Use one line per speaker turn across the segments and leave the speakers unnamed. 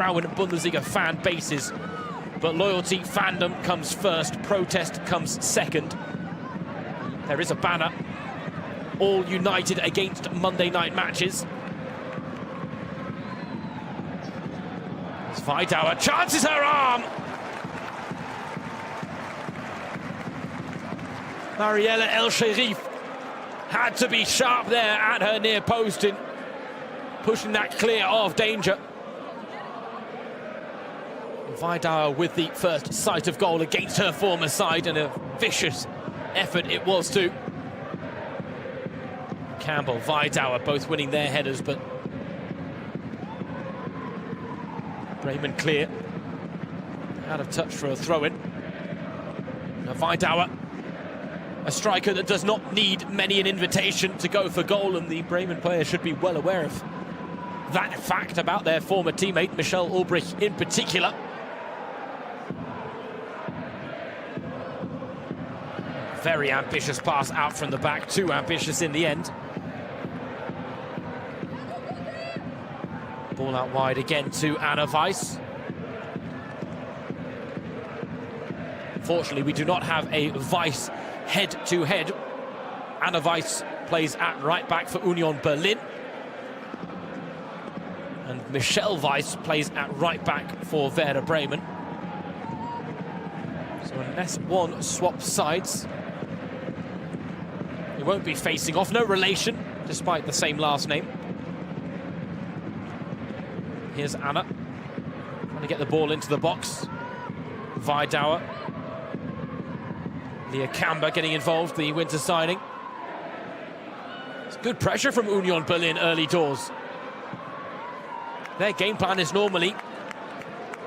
Frauen-Bundesliga fan bases, but loyalty, fandom comes first, protest comes second. There is a banner, all united against Monday night matches. Vidauer chances her arm. Mariella El Sharif had to be sharp there at her near post in pushing that clear of danger. Vidauer with the first sight of goal against her former side, and a vicious effort it was too. Campbell, Vidauer both winning their headers, but Bremen clear. Out of touch for a throw-in. Now Vidauer, a striker that does not need many an invitation to go for goal, and the Bremen player should be well aware of that fact about their former teammate, Michelle Ulbrich in particular. Very ambitious pass out from the back, too ambitious in the end. Ball out wide again to Anna Weiss. Unfortunately, we do not have a Weiss head-to-head. Anna Weiss plays at right back for Union Berlin. And Michelle Weiss plays at right back for Werder Bremen. So unless one swaps sides, it won't be facing off. No relation, despite the same last name. Here's Anna, trying to get the ball into the box. Vidauer. Leah Kamba getting involved, the winter signing. It's good pressure from Union Berlin early doors. Their game plan is normally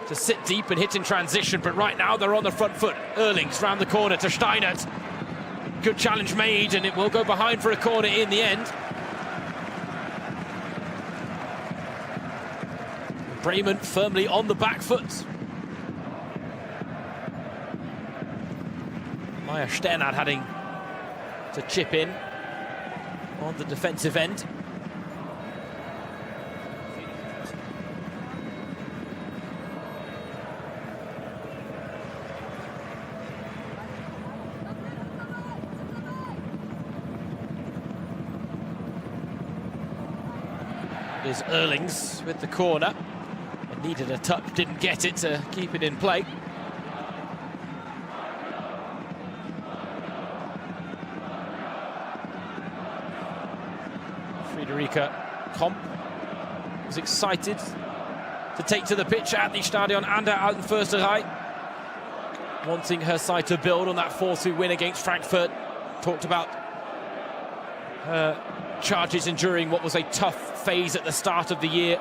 to sit deep and hit in transition, but right now they're on the front foot. Erlings round the corner to Steinert. Good challenge made, and it will go behind for a corner in the end. Bremen firmly on the back foot. Maya Sternad having to chip in on the defensive end. Is Erlings with the corner. It needed a touch, didn't get it to keep it in play. Friederike Komp was excited to take to the pitch at the Stadion an der Alten Försterei, wanting her side to build on that 4-2 win against Frankfurt. Talked about her charges enduring what was a tough phase at the start of the year.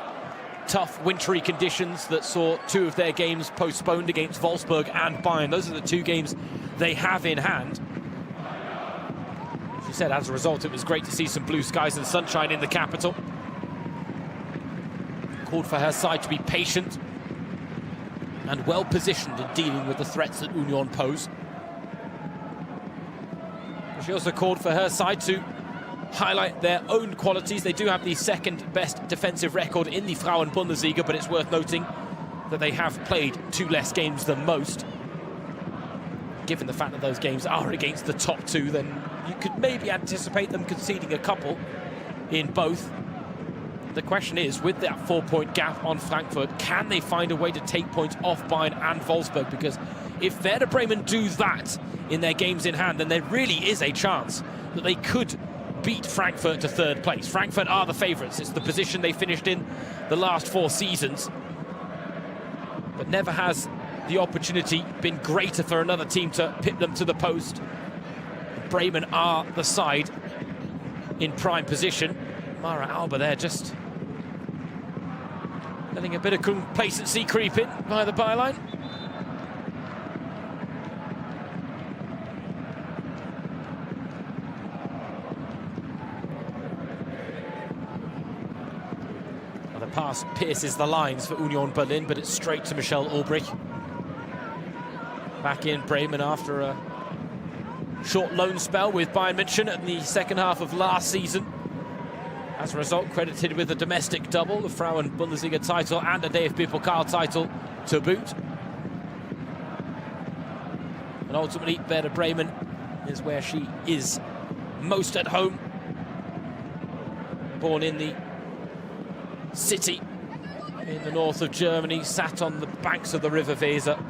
Tough wintry conditions that saw two of their games postponed against Wolfsburg and Bayern. Those are the two games they have in hand. She said as a result it was great to see some blue skies and sunshine in the capital. Called for her side to be patient and well positioned in dealing with the threats that Union pose. She also called for her side to highlight their own qualities. They do have the second best defensive record in the Frauen-Bundesliga, but it's worth noting that they have played two less games than most. Given the fact that those games are against the top two, then you could maybe anticipate them conceding a couple in both. The question is, with that 4-point gap on Frankfurt, can they find a way to take points off Bayern and Wolfsburg? Because if Werder Bremen do that in their games in hand, then there really is a chance that they could beat Frankfurt to third place. Frankfurt are the favourites. It's the position they finished in the last 4 seasons. But never has the opportunity been greater for another team to pit them to the post. Bremen are the side in prime position. Mara Alba there just letting a bit of complacency creep in by the byline. The pass pierces the lines for Union Berlin, but it's straight to Michelle Ulbrich. Back in Bremen after a short loan spell with Bayern München in the second half of last season. As a result, credited with a domestic double, the Frauen-Bundesliga title and a DFB-Pokal title to boot. And ultimately, Werder Bremen is where she is most at home. Born in the city in the north of Germany, sat on the banks of the River Weser.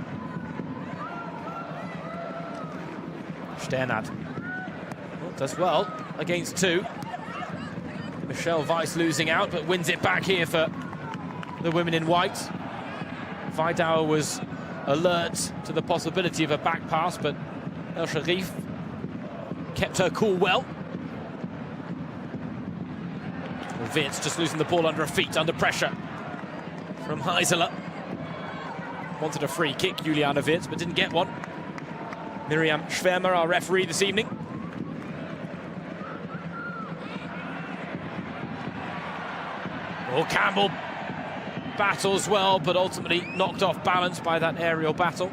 Sternad does well against two. Michelle Weiss losing out, but wins it back here for the women in white. Vidauer was alert to the possibility of a back pass, but El Sharif kept her cool well. Wirtz just losing the ball under her feet, under pressure from Heiseler. Wanted a free kick, Juliana Wirtz, but didn't get one. Miriam Schwärmer, our referee this evening. Oh, Campbell battles well, but ultimately knocked off balance by that aerial battle.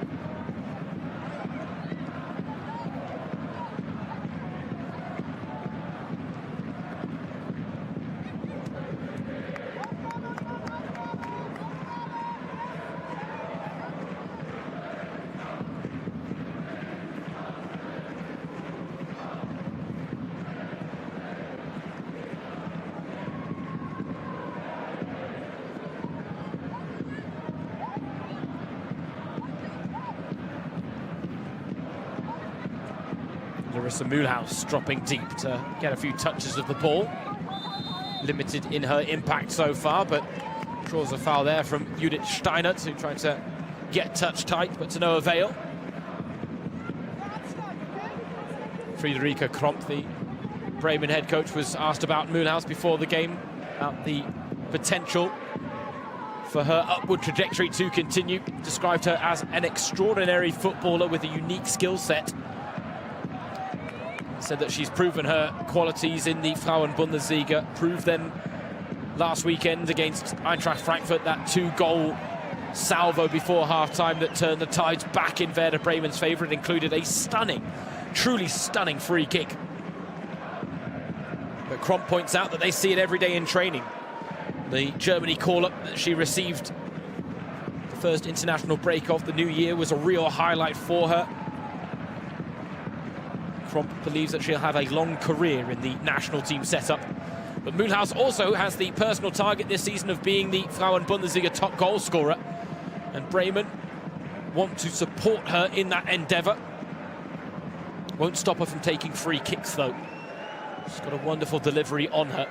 Larissa Mühlhaus dropping deep to get a few touches of the ball. Limited in her impact so far, but draws a foul there from Judith Steinert, who tried to get touch tight, but to no avail. Friederike Kromp, the Bremen head coach, was asked about Mühlhaus before the game, about the potential for her upward trajectory to continue. Described her as an extraordinary footballer with a unique skill set. Said that she's proven her qualities in the Frauen-Bundesliga, proved them last weekend against Eintracht Frankfurt, that 2-goal salvo before half-time that turned the tides back in Werder Bremen's favour. It included a stunning, truly stunning free kick. But Kromp points out that they see it every day in training. The Germany call-up that she received the first international break of the new year was a real highlight for her. Kromp believes that she'll have a long career in the national team setup. But Mühlhaus also has the personal target this season of being the Frauen-Bundesliga top goal scorer. And Bremen want to support her in that endeavour. Won't stop her from taking free kicks, though. She's got a wonderful delivery on her.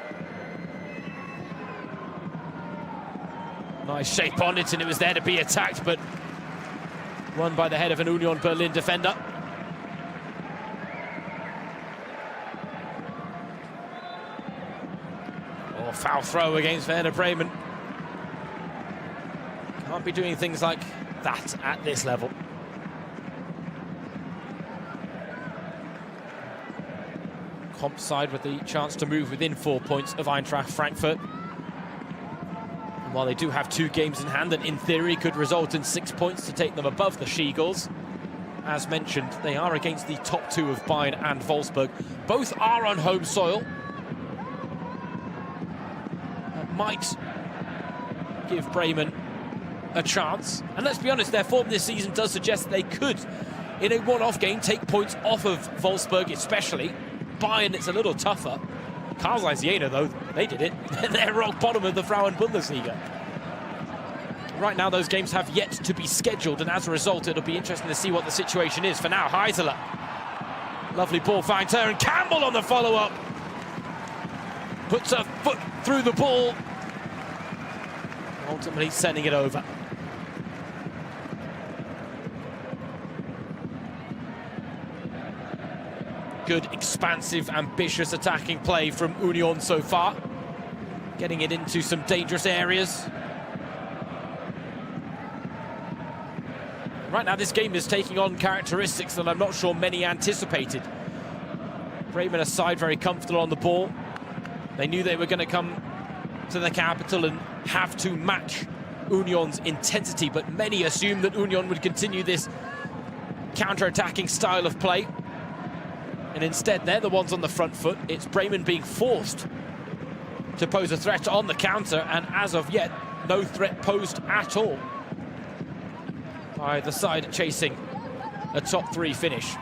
Nice shape on it, and it was there to be attacked, but won by the head of an Union Berlin defender. Oh, foul throw against Werder Bremen. Can't be doing things like that at this level. Comp side with the chance to move within 4 points of Eintracht Frankfurt. And while they do have 2 games in hand that in theory could result in 6 points to take them above the She-Gulls, as mentioned, they are against the top 2 of Bayern and Wolfsburg. Both are on home soil. That might give Bremen a chance. And let's be honest, their form this season does suggest that they could, in a one-off game, take points off of Wolfsburg especially. Bayern, it's a little tougher. Karlsruhe Jena, though, they did it. They're rock bottom of the Frauen-Bundesliga. Right now, those games have yet to be scheduled, and as a result, it'll be interesting to see what the situation is. For now, Heiseler. Lovely ball finds her, and Campbell on the follow-up. Puts her foot through the ball. Ultimately sending it over. Good, expansive, ambitious attacking play from Union so far. Getting it into some dangerous areas. Right now, this game is taking on characteristics that I'm not sure many anticipated. Bremen aside, very comfortable on the ball. They knew they were going to come to the capital and have to match Union's intensity, but many assumed that Union would continue this counter-attacking style of play. And instead, they're the ones on the front foot. It's Bremen being forced to pose a threat on the counter, and as of yet, no threat posed at all by the side chasing a top 3 finish.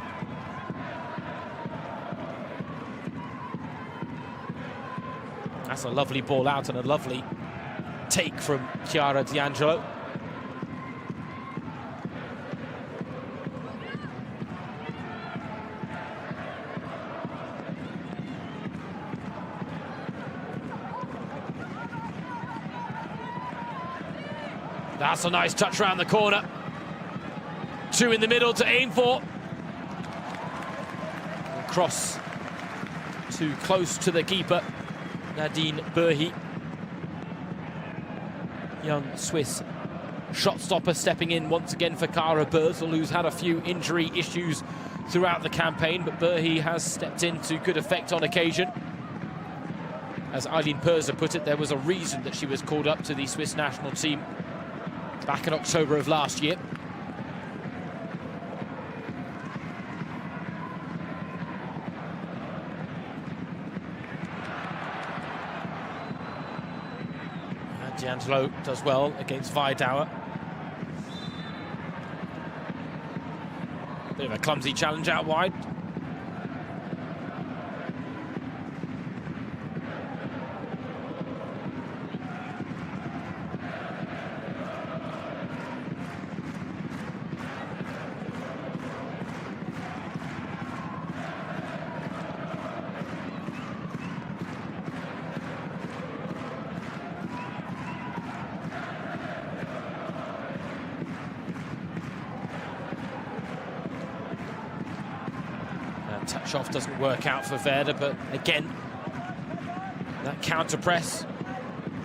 That's a lovely ball out and a lovely take from Chiara D'Angelo. That's a nice touch around the corner. 2 in the middle to aim for. Cross too close to the keeper, Nadine Burhi. Young Swiss shot stopper stepping in once again for Kara Börsel, who's had a few injury issues throughout the campaign, but Burhi has stepped in to good effect on occasion. As Eileen Perser put it, there was a reason that she was called up to the Swiss national team back in October of last year. D'Angelo does well against Weidauer. Bit of a clumsy challenge out wide. Touch-off doesn't work out for Werder, but again, that counter-press,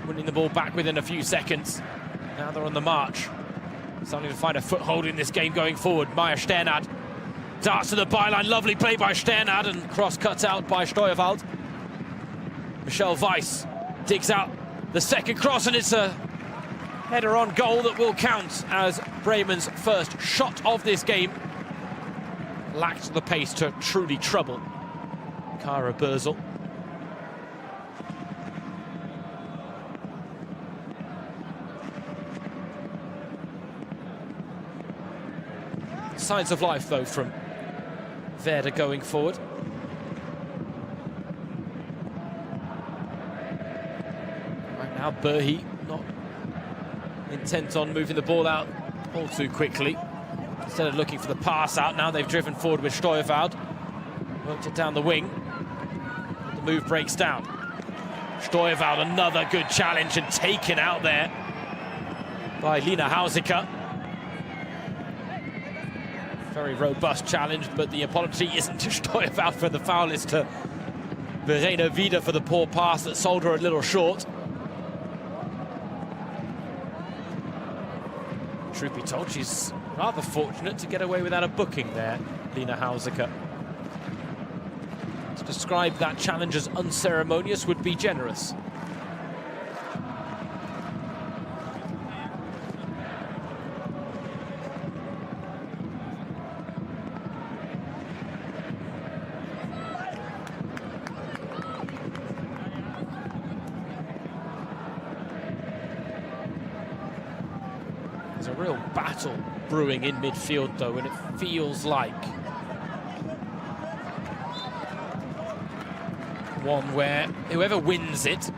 winning the ball back within a few seconds. Now they're on the march, starting to find a foothold in this game going forward. Maya Sternad darts to the byline, lovely play by Sternad, and cross cut out by Steuerwald. Michelle Weiss digs out the second cross, and it's a header on goal that will count as Bremen's first shot of this game. Lacked the pace to truly trouble Kara Börsel. Signs of life, though, from Werder going forward. Right now, Burhi not intent on moving the ball out all too quickly. Instead of looking for the pass out, now they've driven forward with Steuerwald. Worked it down the wing. The move breaks down. Steuerwald, another good challenge and taken out there by Lina Hausiker. Very robust challenge, but the apology isn't to Steuerwald for the foul, it's to Verena Wieder for the poor pass that sold her a little short. Truth be told, she's rather fortunate to get away without a booking there, Lina Hausiker. To describe that challenge as unceremonious would be generous. There's a real battle brewing in midfield, though, and it feels like one where whoever wins it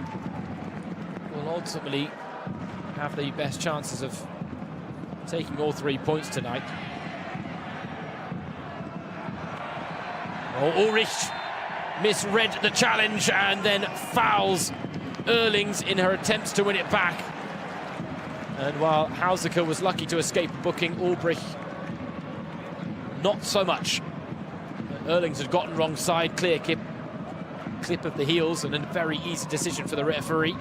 will ultimately have the best chances of taking all 3 points tonight. Oh, Ulrich misread the challenge and then fouls Erlings in her attempts to win it back. And while Hausiker was lucky to escape a booking, Ulbrich not so much. Erlings had gotten wrong side, clear clip of the heels, and a very easy decision for the referee.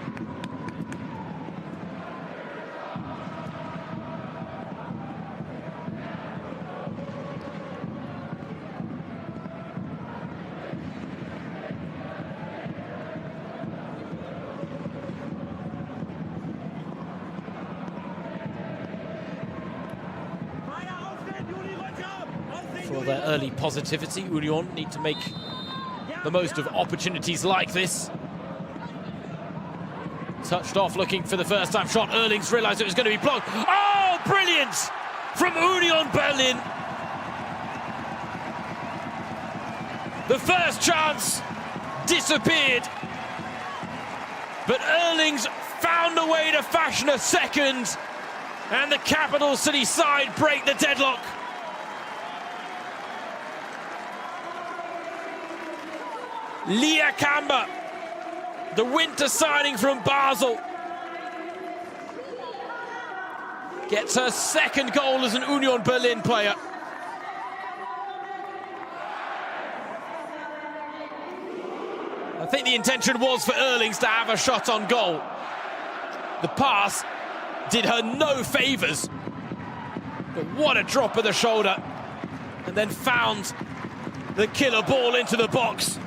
For their early positivity, Union need to make the most of opportunities like this. Touched off, looking for the first time shot. Erlings realised it was going to be blocked. Oh, brilliant from Union Berlin. The first chance disappeared, but Erlings found a way to fashion a second, and the capital city side break the deadlock. Lia Kamba, the winter signing from Basel, gets her second goal as an Union Berlin player. I think the intention was for Erlings to have a shot on goal. The pass did her no favours, but what a drop of the shoulder, and then found the killer ball into the box.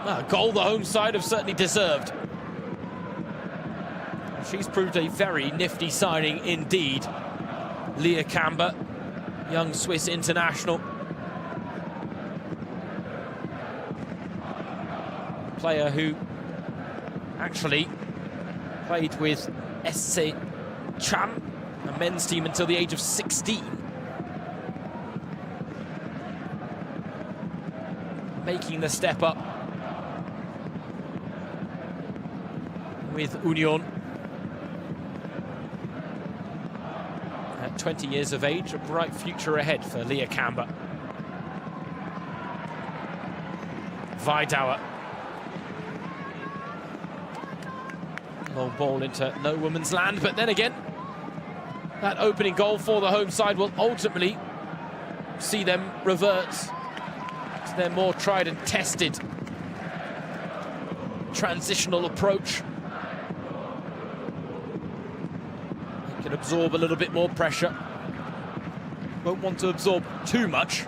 A goal the home side have certainly deserved. She's proved a very nifty signing indeed. Lia Kamba, young Swiss international. Player who actually played with SC Cham, a men's team, until the age of 16. Making the step up with Union. At 20 years of age, a bright future ahead for Lia Kamba. Vidauer. Long ball into no woman's land, but then again, that opening goal for the home side will ultimately see them revert to their more tried and tested transitional approach. Can absorb a little bit more pressure. Won't want to absorb too much,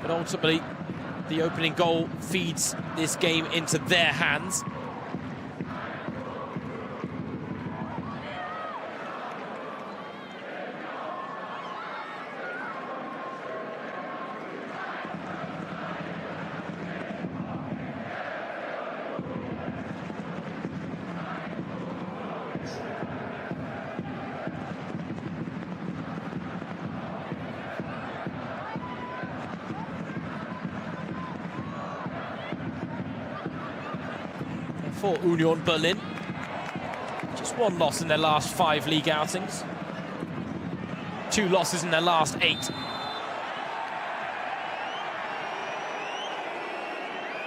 but ultimately the opening goal feeds this game into their hands. For Union Berlin, just one loss in their last 5 league outings, 2 losses in their last 8.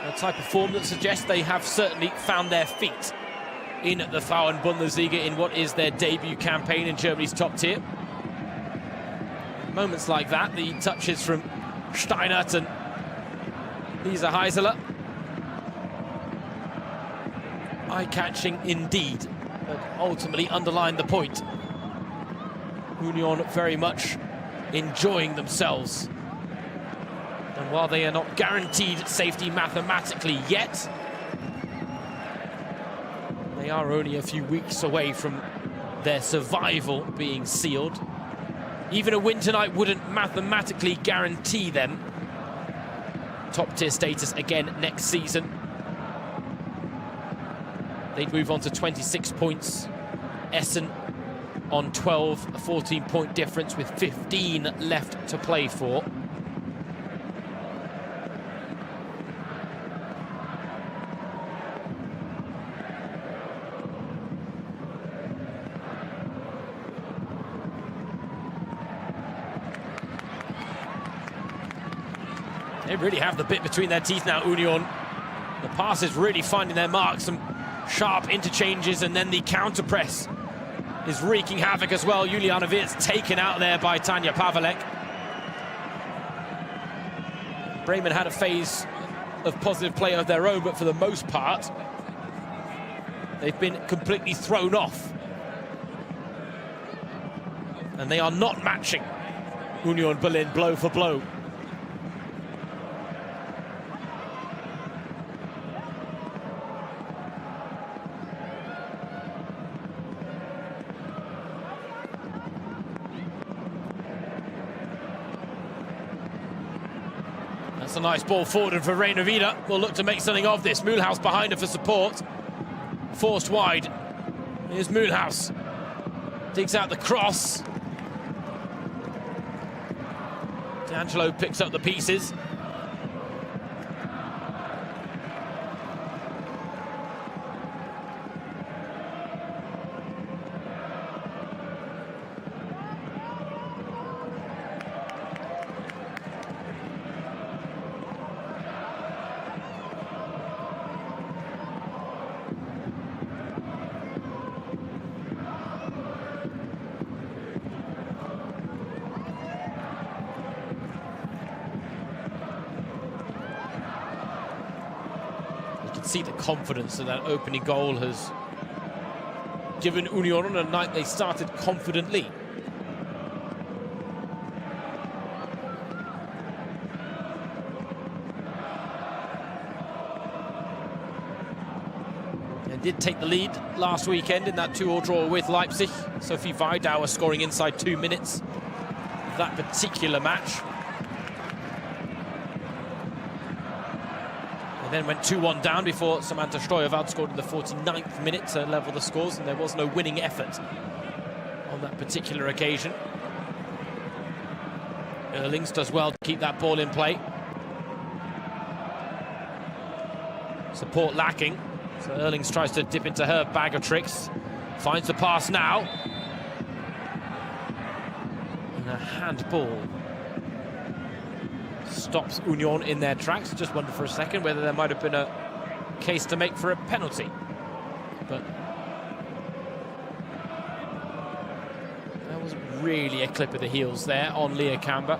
A type of form that suggests they have certainly found their feet in the Frauen-Bundesliga in what is their debut campaign in Germany's top tier. Moments like that, the touches from Steinert and Lisa Heiseler, eye-catching indeed, but ultimately underlined the point. Union very much enjoying themselves. And while they are not guaranteed safety mathematically yet, they are only a few weeks away from their survival being sealed. Even a win tonight wouldn't mathematically guarantee them top-tier status again next season. They'd move on to 26 points. Essen on 12, a 14-point difference with 15 left to play for. They really have the bit between their teeth now, Union. The pass is really finding their mark. Some sharp interchanges, and then the counter press is wreaking havoc as well. Juliana Wirtz taken out there by Tanja Pavelek. Bremen had a phase of positive play of their own, but for the most part, they've been completely thrown off. And they are not matching Union Berlin blow for blow. That's a nice ball forward, and Verena Vida will look to make something of this. Mulhouse behind her for support. Forced wide. Here's Mulhouse. Digs out the cross. D'Angelo picks up the pieces. See the confidence that opening goal has given Union on a night they started confidently. And did take the lead last weekend in that 2-2 draw with Leipzig. Sophie Weidauer scoring inside 2 minutes of that particular match. Then went 2-1 down before Samantha Steuerwald scored in the 49th minute to level the scores, and there was no winning effort on that particular occasion. Erlings does well to keep that ball in play. Support lacking, so Erlings tries to dip into her bag of tricks. Finds the pass now. And a handball stops Union in their tracks. Just wondered for a second whether there might have been a case to make for a penalty. But that was really a clip of the heels there on Leah Kamba.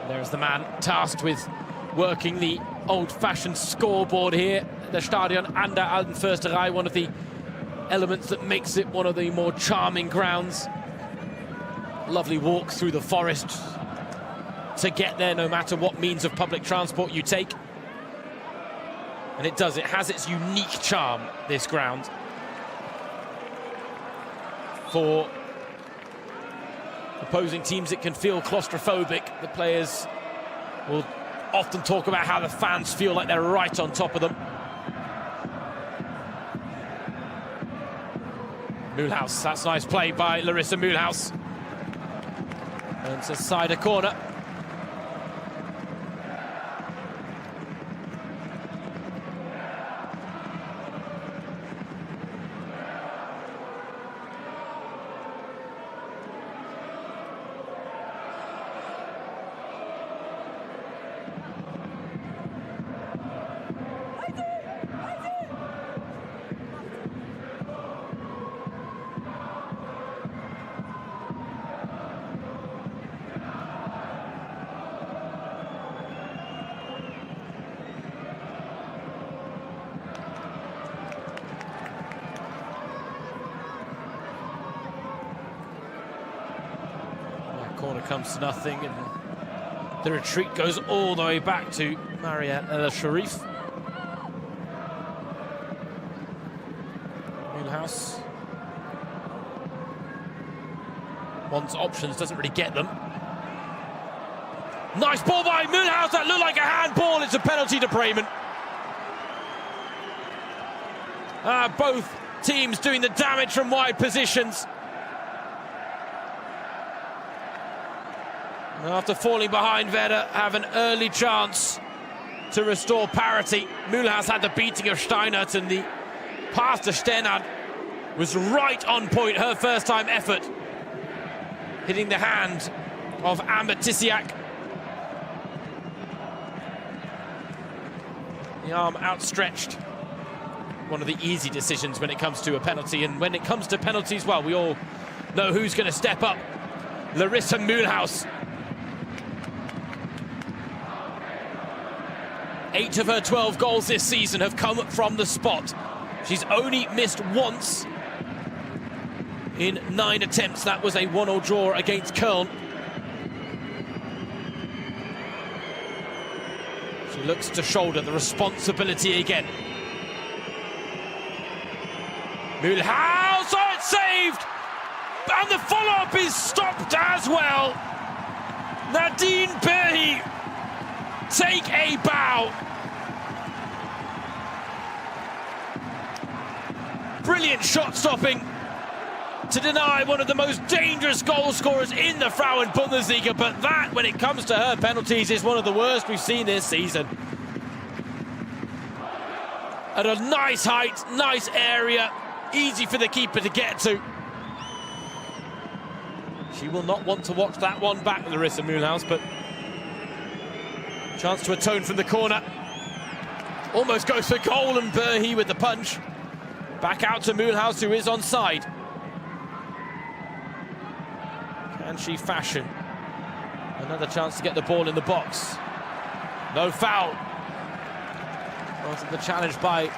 There's the man tasked with working the old-fashioned scoreboard here, the Stadion an der Alten Försterei, one of the elements that makes it one of the more charming grounds. Lovely walk through the forest to get there, no matter what means of public transport you take. And it does, it has its unique charm, this ground. For opposing teams, it can feel claustrophobic. The players will often talk about how the fans feel like they're right on top of them. Mulhouse, that's nice play by Larissa Mulhouse. And it's a side of corner. Corner comes to nothing, and the retreat goes all the way back to Marianne El Sharif. Mulhouse wants options, doesn't really get them. Nice ball by Mulhouse, that looked like a handball. It's a penalty to Bremen. Both teams doing the damage from wide positions. After falling behind, Werder have an early chance to restore parity. Mulhouse had the beating of Steinert, and the pass to Steinert was right on point. Her first-time effort, hitting the hand of Amber Tisiak. The arm outstretched. One of the easy decisions when it comes to a penalty, and when it comes to penalties, well, we all know who's going to step up. Larissa Mulhouse. 8 of her 12 goals this season have come from the spot. She's only missed once in 9 attempts. That was a 1-1 draw against Köln. She looks to shoulder the responsibility again. Mulhouse, oh, it's saved and the follow-up is stopped as well. Nadine Berhi, take a bow. Brilliant shot stopping to deny one of the most dangerous goal scorers in the Frauen-Bundesliga, but that, when it comes to her penalties, is one of the worst we've seen this season. At a nice height, nice area, easy for the keeper to get to. She will not want to watch that one back, Larissa Mühlhaus, but chance to atone from the corner. Almost goes for goal, and Berhi with the punch. Back out to Mühlhaus, who is onside. Can she fashion another chance to get the ball in the box? No foul. Wasn't the challenge by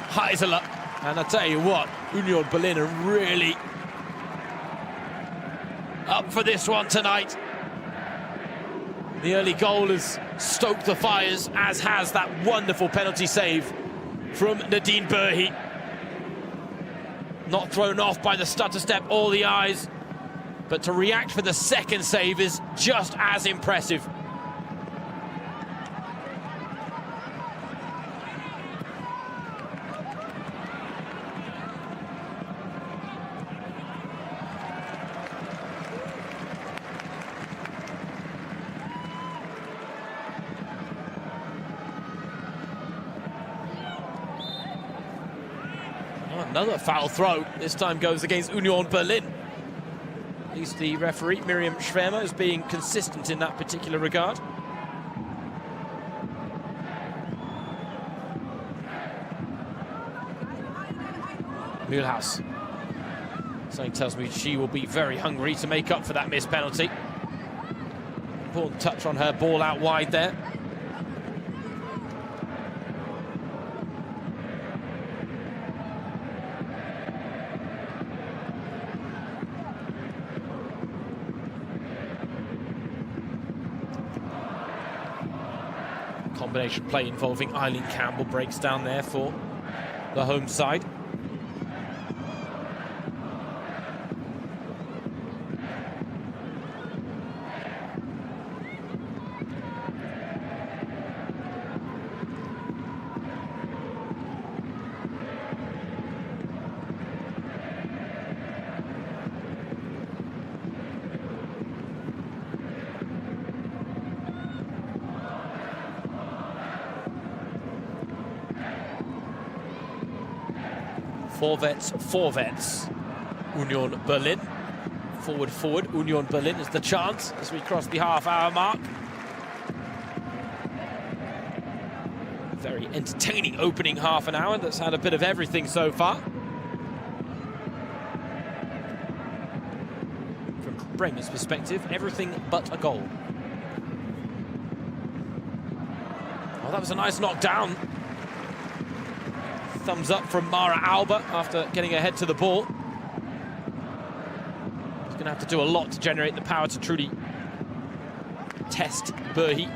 Heiseler. And I tell you what, Union Berlin are really up for this one tonight. The early goal has stoked the fires, as has that wonderful penalty save from Nadine Berhi. Not thrown off by the stutter step or the eyes, but to react for the second save is just as impressive. Another foul throw, this time goes against Union Berlin. At least the referee, Miriam Schwärmer, is being consistent in that particular regard. Mühlhaus. Something tells me she will be very hungry to make up for that missed penalty. Important touch on her ball out wide there. Combination play involving Eileen Campbell breaks down there for the home side. Vorwärts, Union Berlin. Forward, Union Berlin is the chance as we cross the half-hour mark. Very entertaining opening half an hour that's had a bit of everything so far. From Bremen's perspective, everything but a goal. Oh, that was a nice knockdown. Thumbs up from Mara Alba after getting ahead to the ball. He's going to have to do a lot to generate the power to truly test Berhi.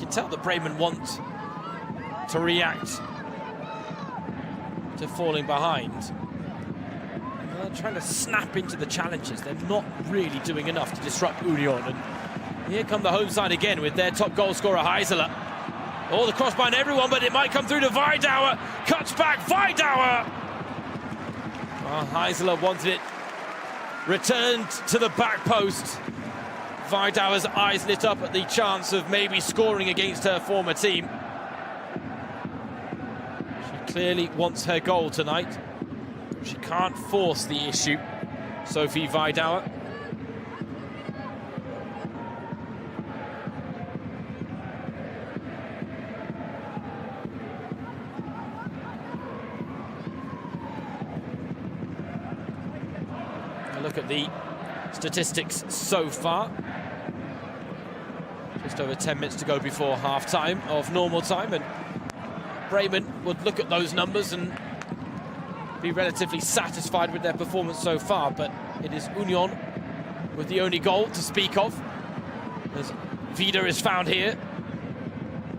Tell that Bremen want to react to falling behind. They're trying to snap into the challenges. They're not really doing enough to disrupt Union. And here come the home side again with their top goal scorer, Heiseler. Oh, the cross behind everyone, but it might come through to Weidauer. Cuts back, Weidauer! Oh, Heiseler wanted it returned to the back post. Vidauer's eyes lit up at the chance of maybe scoring against her former team. She clearly wants her goal tonight. She can't force the issue, Sophie Vidauer. Look at the statistics so far. Just over 10 minutes to go before half-time of normal time, and Bremen would look at those numbers and be relatively satisfied with their performance so far, but it is Union with the only goal to speak of, as Vida is found here.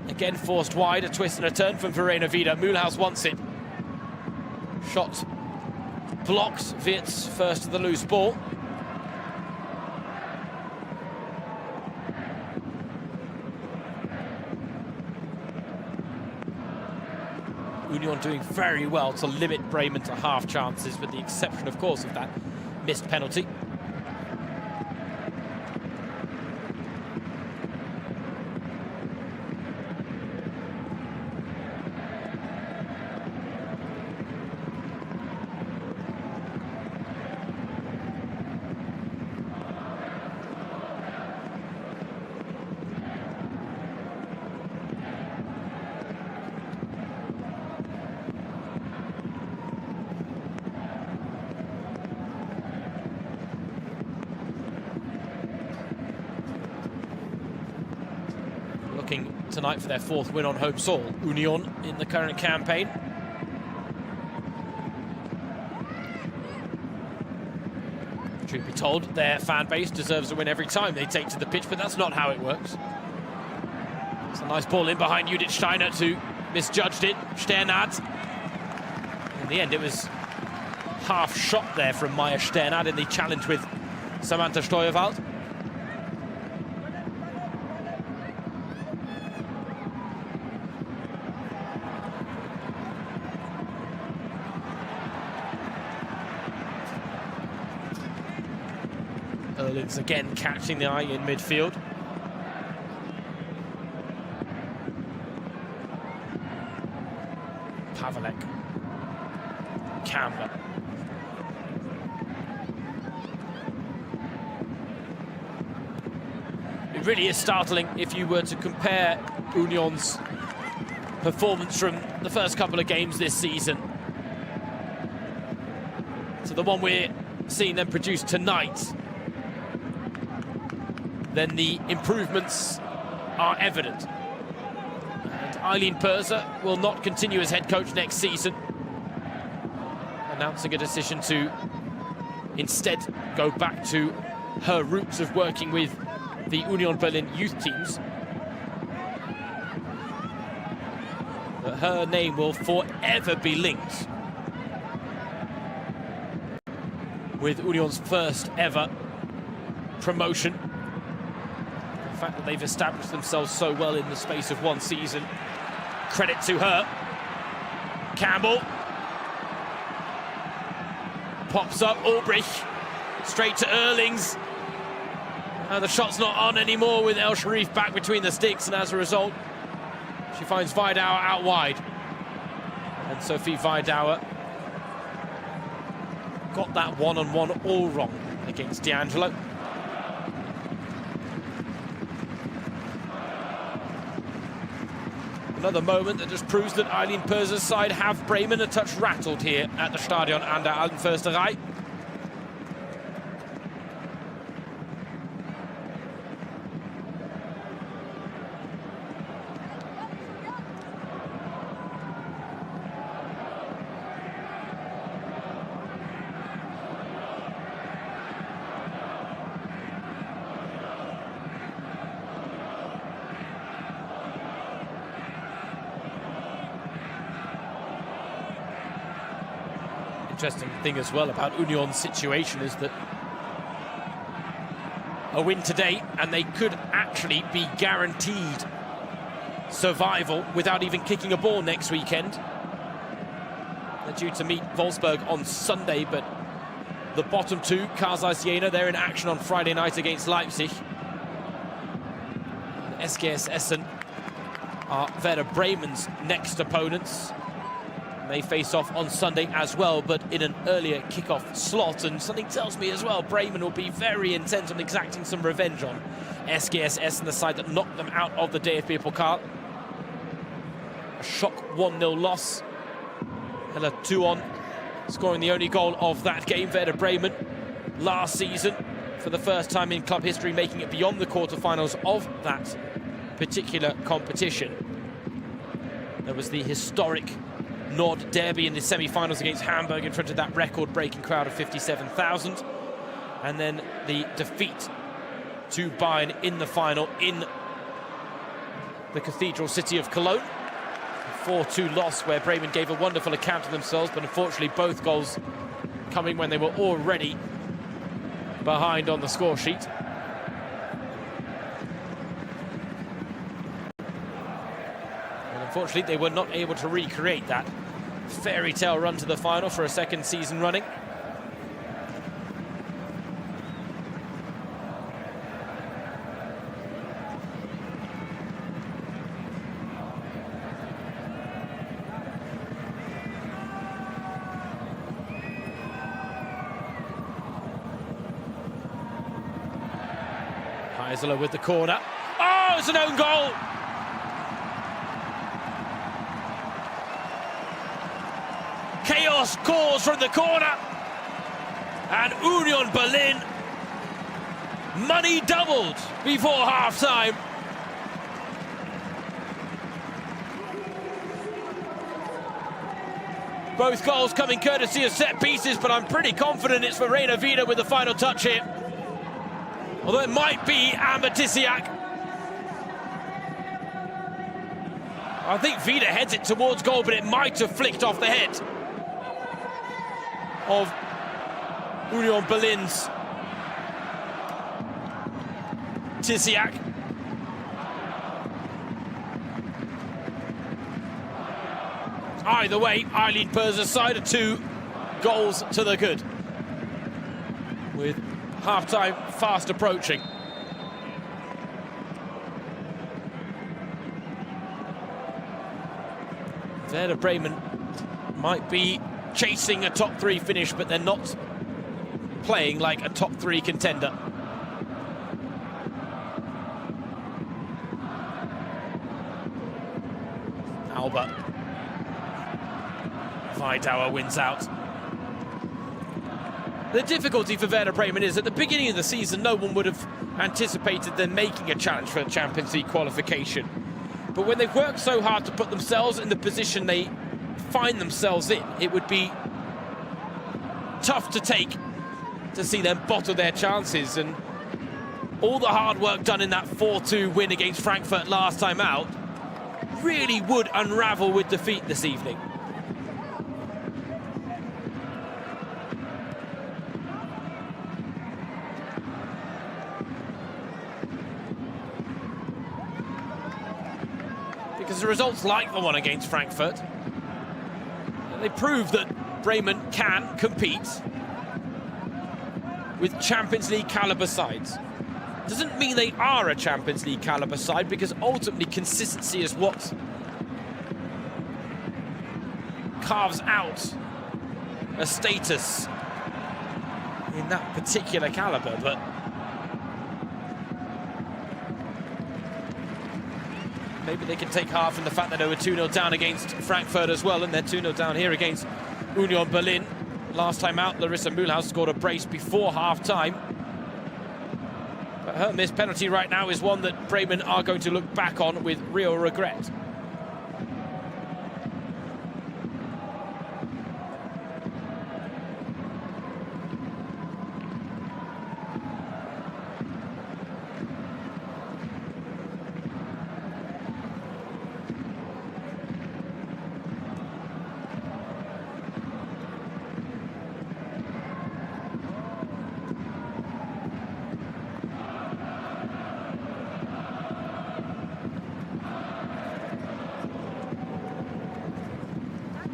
Again forced wide, a twist and a turn from Verena Vida. Mühlhaus wants it. Shot blocked. Wirtz first to the loose ball. Union doing very well to limit Bremen to half chances, with the exception, of course, of that missed penalty. Tonight for their fourth win on home soil, Union, in the current campaign. Truth be told, their fan base deserves a win every time they take to the pitch, but that's not how it works. It's a nice ball in behind Judith Steiner, who misjudged it. Sternad. In the end, it was half shot there from Maya Sternad in the challenge with Samantha Steuerwald. Erlitz again catching the eye in midfield. Pavelek. Campbell. It really is startling if you were to compare Union's performance from the first couple of games this season to the one we're seeing them produce tonight. Then the improvements are evident. And Eileen Perser will not continue as head coach next season, announcing a decision to instead go back to her roots of working with the Union Berlin youth teams. But her name will forever be linked with Union's first ever promotion. The fact that they've established themselves so well in the space of one season, credit to her. Campbell pops up, Ulbrich straight to Erlings, and the shot's not on anymore with El Sharif back between the sticks, and as a result she finds Vidauer out wide, and Sophie Vidauer got that one-on-one all wrong against D'Angelo. Another moment that just proves that Eileen Perser's side have Bremen a touch rattled here at the Stadion an der Alten Försterei. Interesting thing as well about Union's situation is that a win today and they could actually be guaranteed survival without even kicking a ball next weekend. They're due to meet Wolfsburg on Sunday, but the bottom two, Kaisers Jena, they're in action on Friday night against Leipzig. SGS Essen are Werder Bremen's next opponents. They face off on Sunday as well, but in an earlier kickoff slot. And something tells me as well, Bremen will be very intent on exacting some revenge on SGS Essen, the side that knocked them out of the DFB-Pokal. A shock 1-0 loss. Hella 2-on, scoring the only goal of that game. Werder Bremen last season, for the first time in club history, making it beyond the quarterfinals of that particular competition. There was the historic Nord derby in the semi-finals against Hamburg in front of that record-breaking crowd of 57,000. And then the defeat to Bayern in the final in the cathedral city of Cologne. A 4-2 loss where Bremen gave a wonderful account of themselves, but unfortunately both goals coming when they were already behind on the score sheet. And unfortunately, they were not able to recreate that fairy tale run to the final for a second season running. Heisler with the corner. Oh, it's an own goal! Chaos calls from the corner. And Union Berlin, money doubled before half-time. Both goals coming courtesy of set pieces, but I'm pretty confident it's for Rainer Wieder with the final touch here. Although it might be Amatisiak. I think Wieder heads it towards goal, but it might have flicked off the head of Union Berlin's Tisiak. Either way, Eileen Perser's side are 2 goals to the good, with half-time fast approaching. Werder Bremen might be chasing a top 3 finish, but they're not playing like a top 3 contender. Alba. Weidauer wins out. The difficulty for Werder Bremen is at the beginning of the season, no one would have anticipated them making a challenge for the Champions League qualification. But when they've worked so hard to put themselves in the position they find themselves in, it would be tough to take to see them bottle their chances. And all the hard work done in that 4-2 win against Frankfurt last time out really would unravel with defeat this evening. Because the results like the one against Frankfurt, they prove that Bremen can compete with Champions League caliber sides. Doesn't mean they are a Champions League caliber side, because ultimately consistency is what carves out a status in that particular caliber. But maybe they can take heart from the fact that they were 2-0 down against Frankfurt as well, and they're 2-0 down here against Union Berlin. Last time out, Larissa Mühlhaus scored a brace before half-time. But her missed penalty right now is one that Bremen are going to look back on with real regret.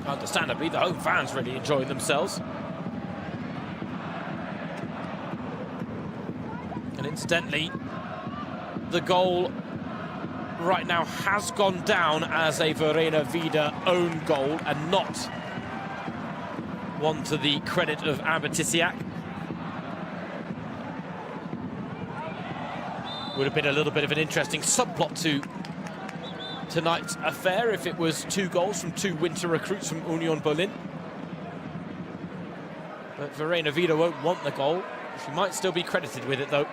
Understandably, the home fans really enjoying themselves. And incidentally, the goal right now has gone down as a Verena Vida own goal and not one to the credit of Abetisiak. Would have been a little bit of an interesting subplot to tonight's affair if it was 2 goals from 2 winter recruits from Union Berlin. But Verena Vida won't want the goal. She might still be credited with it, though.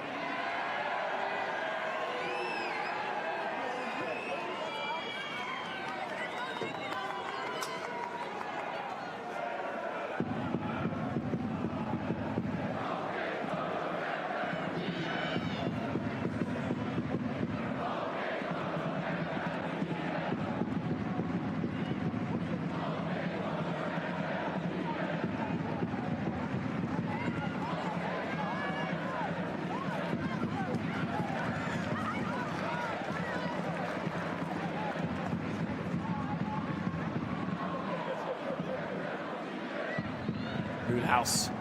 House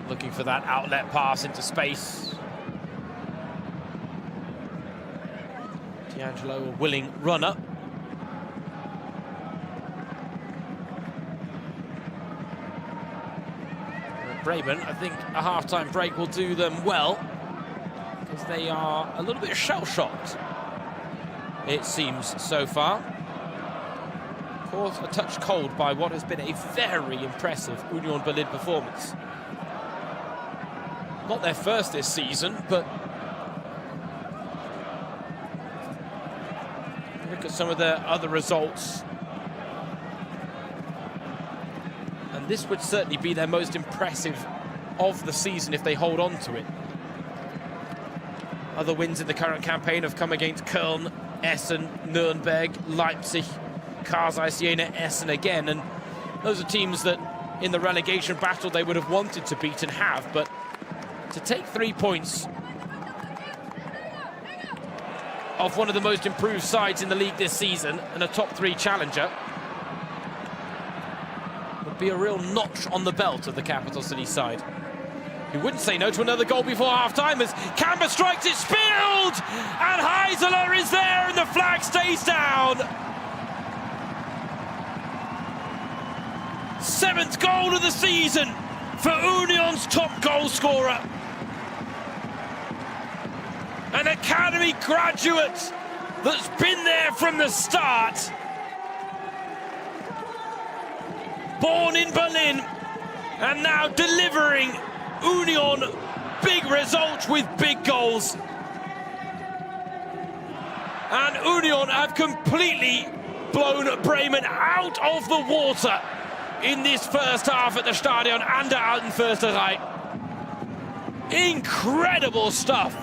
looking for that outlet pass into space. D'Angelo, a willing runner. Bremen, I think a half-time break will do them well, because they are a little bit shell-shocked, it seems, so far. Caught a touch cold by what has been a very impressive Union Berlin performance. Not their first this season, but look at some of their other results. And this would certainly be their most impressive of the season if they hold on to it. Other wins in the current campaign have come against Köln, Essen, Nuremberg, Leipzig, Karsai, Siena, Essen again, and those are teams that in the relegation battle they would have wanted to beat and have, but to take 3 points off one of the most improved sides in the league this season and a top 3 challenger would be a real notch on the belt of the capital city side, who wouldn't say no to another goal before half-time as Camber strikes it, spilled, and Heiseler is there and the flag stays down. 7th goal of the season for Union's top goal scorer. An academy graduate that's been there from the start. Born in Berlin and now delivering Union big results with big goals. And Union have completely blown Bremen out of the water in this first half at the Stadion an der Alten Försterei. Incredible stuff.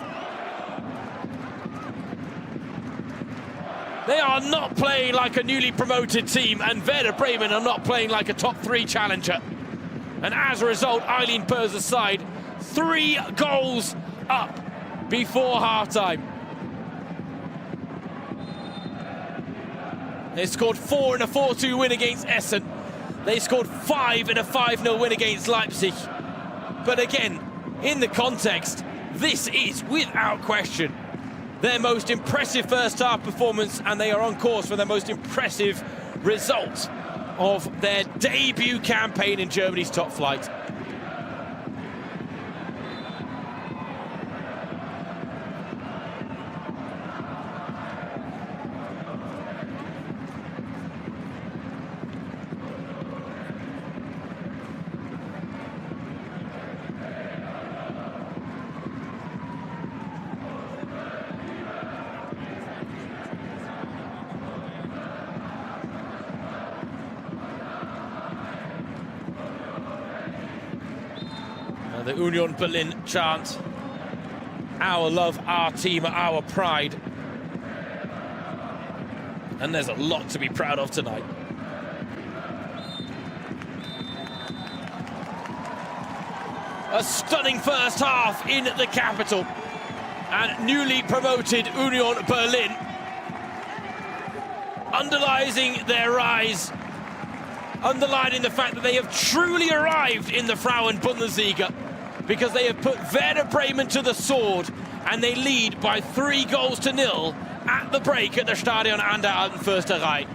They are not playing like a newly promoted team, and Werder Bremen are not playing like a top 3 challenger. And as a result, Eileen Perzer's side 3 goals up before half-time. They scored 4 in a 4-2 win against Essen. They scored 5 in a 5-0 win against Leipzig. But again, in the context, this is, without question, their most impressive first-half performance, and they are on course for their most impressive result of their debut campaign in Germany's top flight. The Union Berlin chant, our love, our team, our pride. And there's a lot to be proud of tonight. A stunning first half in the capital. And newly promoted Union Berlin underlining their rise, underlining the fact that they have truly arrived in the Frauen-Bundesliga, because they have put Werder Bremen to the sword and they lead by 3 goals to 0 at the break at the Stadion an der Alten Försterei.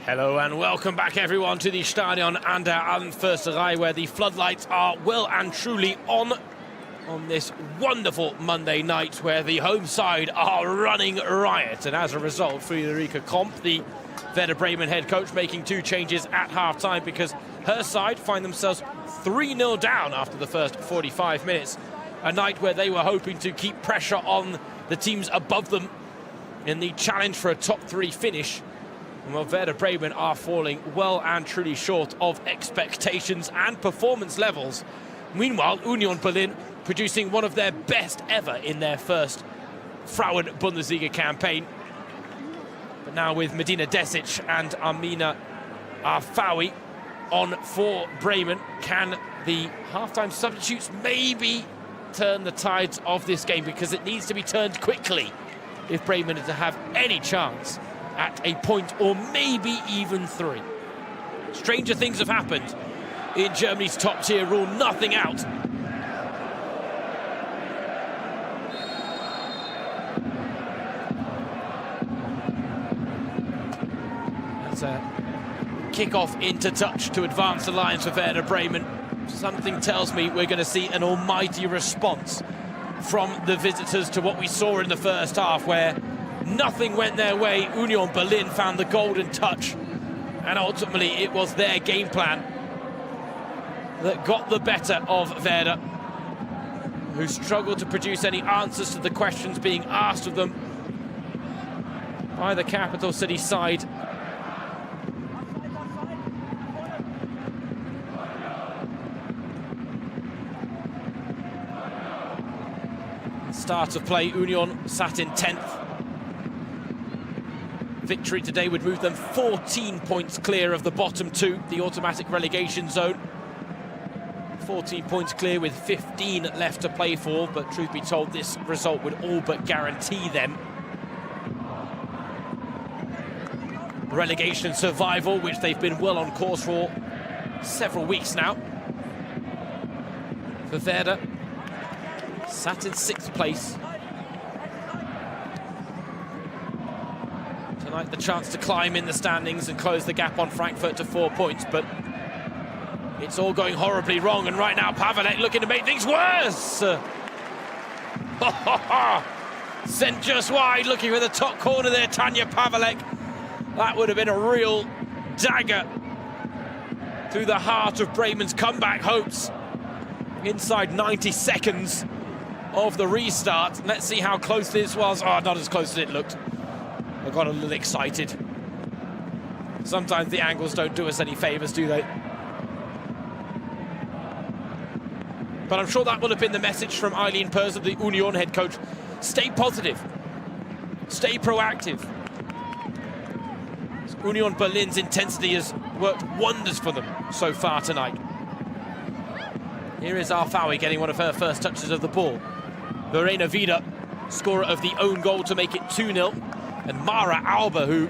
Hello and welcome back everyone to the Stadion an der Anförsterei, where the floodlights are well and truly on this wonderful Monday night, where the home side are running riot. And as a result, Friederike Kromp, the Werder Bremen head coach, making two changes at half-time because her side find themselves 3-0 down after the first 45 minutes. A night where they were hoping to keep pressure on the teams above them in the challenge for a top three finish. Well, Werder Bremen are falling well and truly short of expectations and performance levels. Meanwhile, Union Berlin producing one of their best ever in their first Frauen-Bundesliga campaign. But now with Medina Desic and Amina Arfawi on for Bremen, can the halftime substitutes maybe turn the tides of this game? Because it needs to be turned quickly if Bremen is to have any chance at a point or maybe even three. Stranger things have happened in Germany's top tier. Rule nothing out. It's a kick-off into touch to advance the lines for Werder Bremen. Something tells me we're going to see an almighty response from the visitors to what we saw in the first half, where nothing went their way. Union Berlin found the golden touch, and ultimately it was their game plan that got the better of Werder, who struggled to produce any answers to the questions being asked of them by the capital city side. Start of play, Union sat in 10th. Victory today would move them 14 points clear of the bottom two, the automatic relegation zone. 14 points clear with 15 left to play for, but truth be told, this result would all but guarantee them relegation survival, which they've been well on course for several weeks now. For Werder, sat in 6th place. Tonight the chance to climb in the standings and close the gap on Frankfurt to 4 points, but it's all going horribly wrong, and right now Pavelek looking to make things worse. Sent just wide, looking for the top corner there, Tanja Pavelek. That would have been a real dagger through the heart of Bremen's comeback hopes. Inside 90 seconds of the restart. Let's see how close this was. Oh, not as close as it looked. I got a little excited. Sometimes the angles don't do us any favors, do they? But I'm sure that will have been the message from Eileen Perser, the Union head coach. Stay positive. Stay proactive. Union Berlin's intensity has worked wonders for them so far tonight. Here is Alfawi getting one of her first touches of the ball. Verena Vida, scorer of the own goal to make it 2-0. And Mara Alba, who,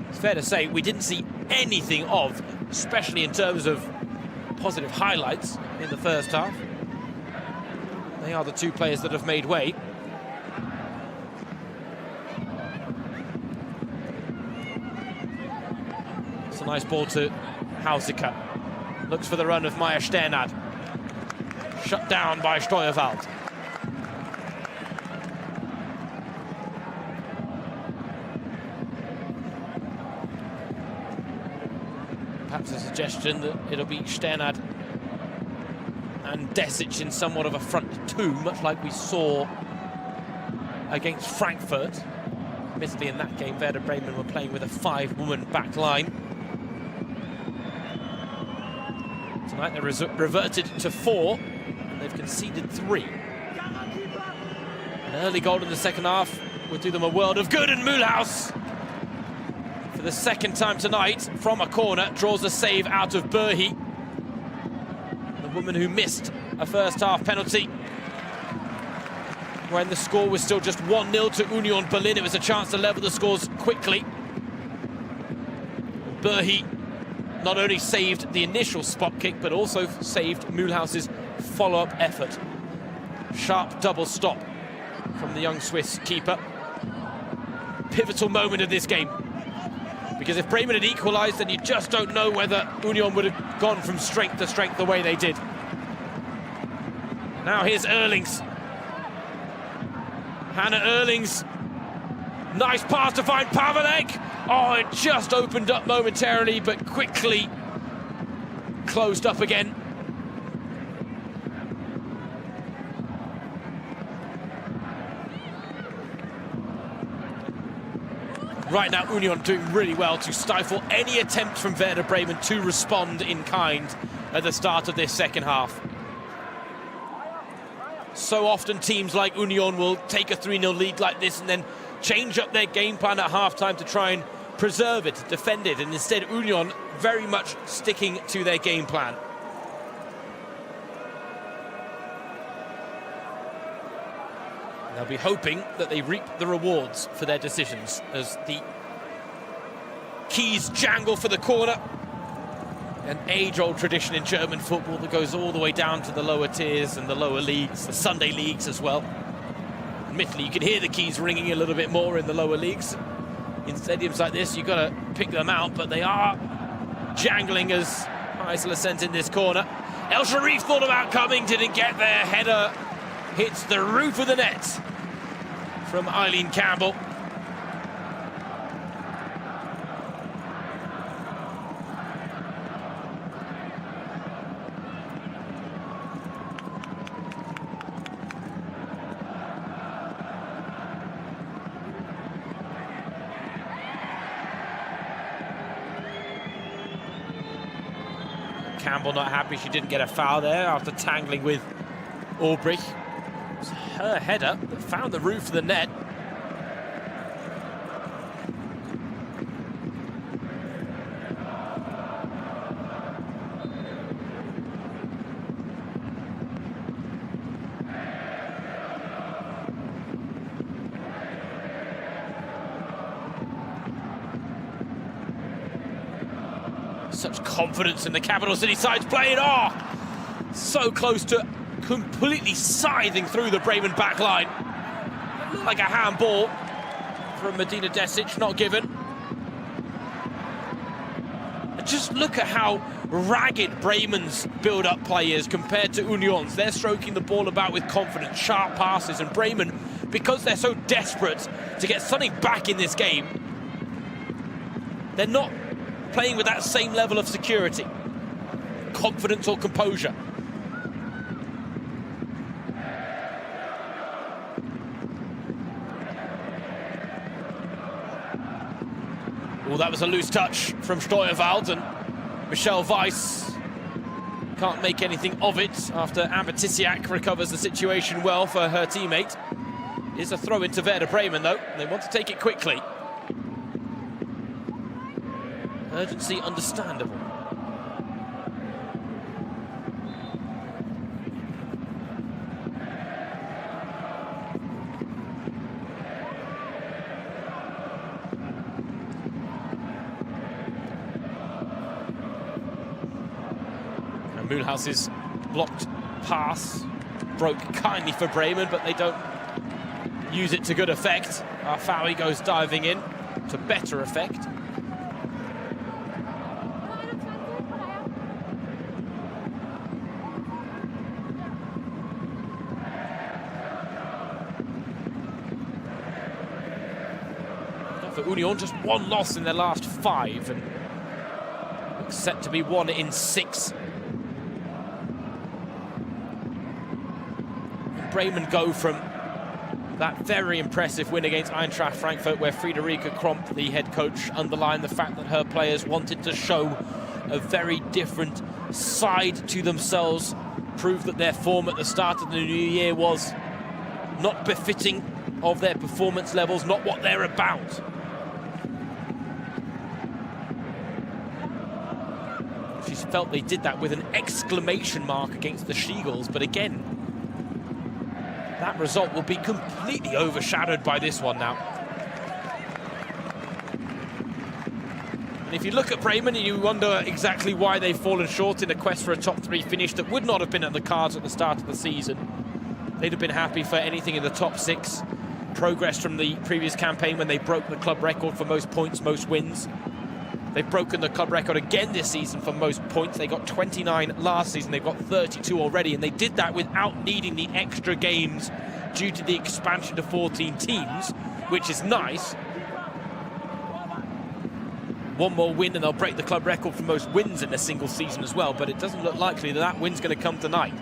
it's fair to say, we didn't see anything of, especially in terms of positive highlights in the first half. They are the two players that have made way. It's a nice ball to Hausika. Looks for the run of Maya Sternad. Shut down by Steuerwald. Perhaps a suggestion that it'll be Sternad and Desic in somewhat of a front two, much like we saw against Frankfurt. Admittedly, in that game, Werder Bremen were playing with a 5-woman back line. Tonight they reverted to 4. They've conceded 3. An early goal in the second half would do them a world of good, and Mühlhaus, for the second time tonight, from a corner, draws a save out of Burhi, the woman who missed a first half penalty when the score was still just 1-0 to Union Berlin. It was a chance to level the scores quickly. Burhi not only saved the initial spot kick, but also saved Mühlhaus's follow-up effort. Sharp double stop from the young Swiss keeper. Pivotal moment of this game, because if Bremen had equalised, then you just don't know whether Union would have gone from strength to strength the way they did. Now here's Erlings. Hannah Erlings. Nice pass to find Pavelek. Oh, it just opened up momentarily, but quickly closed up again. Right now, Union doing really well to stifle any attempt from Werder Bremen to respond in kind at the start of this second half. So often teams like Union will take a 3-0 lead like this and then change up their game plan at half-time to try and preserve it, defend it, and instead Union very much sticking to their game plan. They'll be hoping that they reap the rewards for their decisions as the keys jangle for the corner. An age-old tradition in German football that goes all the way down to the lower tiers and the lower leagues, the Sunday leagues as well. Admittedly, you can hear the keys ringing a little bit more in the lower leagues. In stadiums like this, you've got to pick them out, but they are jangling as Faisal sent in this corner. El Sharif thought about coming, didn't get there. Header hits the roof of the net from Eileen Campbell. Campbell not happy she didn't get a foul there after tangling with Aubrey. It was her header that found the roof of the net. Such confidence in the capital city side's playing. Oh, so close to completely scything through the Bremen back line. Like a handball from Medina Desic, not given. And just look at how ragged Bremen's build-up play is compared to Union's. They're stroking the ball about with confidence, sharp passes, and Bremen, because they're so desperate to get something back in this game, they're not playing with that same level of security, confidence or composure. Oh, that was a loose touch from Steuerwald, and Michelle Weiss can't make anything of it after Amber Tisiak recovers the situation well for her teammate. It is a throw into Werder Bremen, though. They want to take it quickly. Urgency understandable. And Mulhouse's blocked pass broke kindly for Bremen, but they don't use it to good effect. Arfawi goes diving in to better effect. For Union, just one loss in their last 5, and looks set to be 1 in 6. Bremen go from that very impressive win against Eintracht Frankfurt, where Friederike Kromp, the head coach, underlined the fact that her players wanted to show a very different side to themselves, proved that their form at the start of the new year was not befitting of their performance levels, not what they're about. She felt they did that with an exclamation mark against the She-Gulls, but again, that result will be completely overshadowed by this one now. And if you look at Bremen, you wonder exactly why they've fallen short in a quest for a top 3 finish that would not have been at the cards at the start of the season. They'd have been happy for anything in the top 6. Progress from the previous campaign when they broke the club record for most points, most wins. They've broken the club record again this season for most points. They got 29 last season, they've got 32 already, and they did that without needing the extra games due to the expansion to 14 teams, which is nice. One more win and they'll break the club record for most wins in a single season as well, but it doesn't look likely that that win's going to come tonight,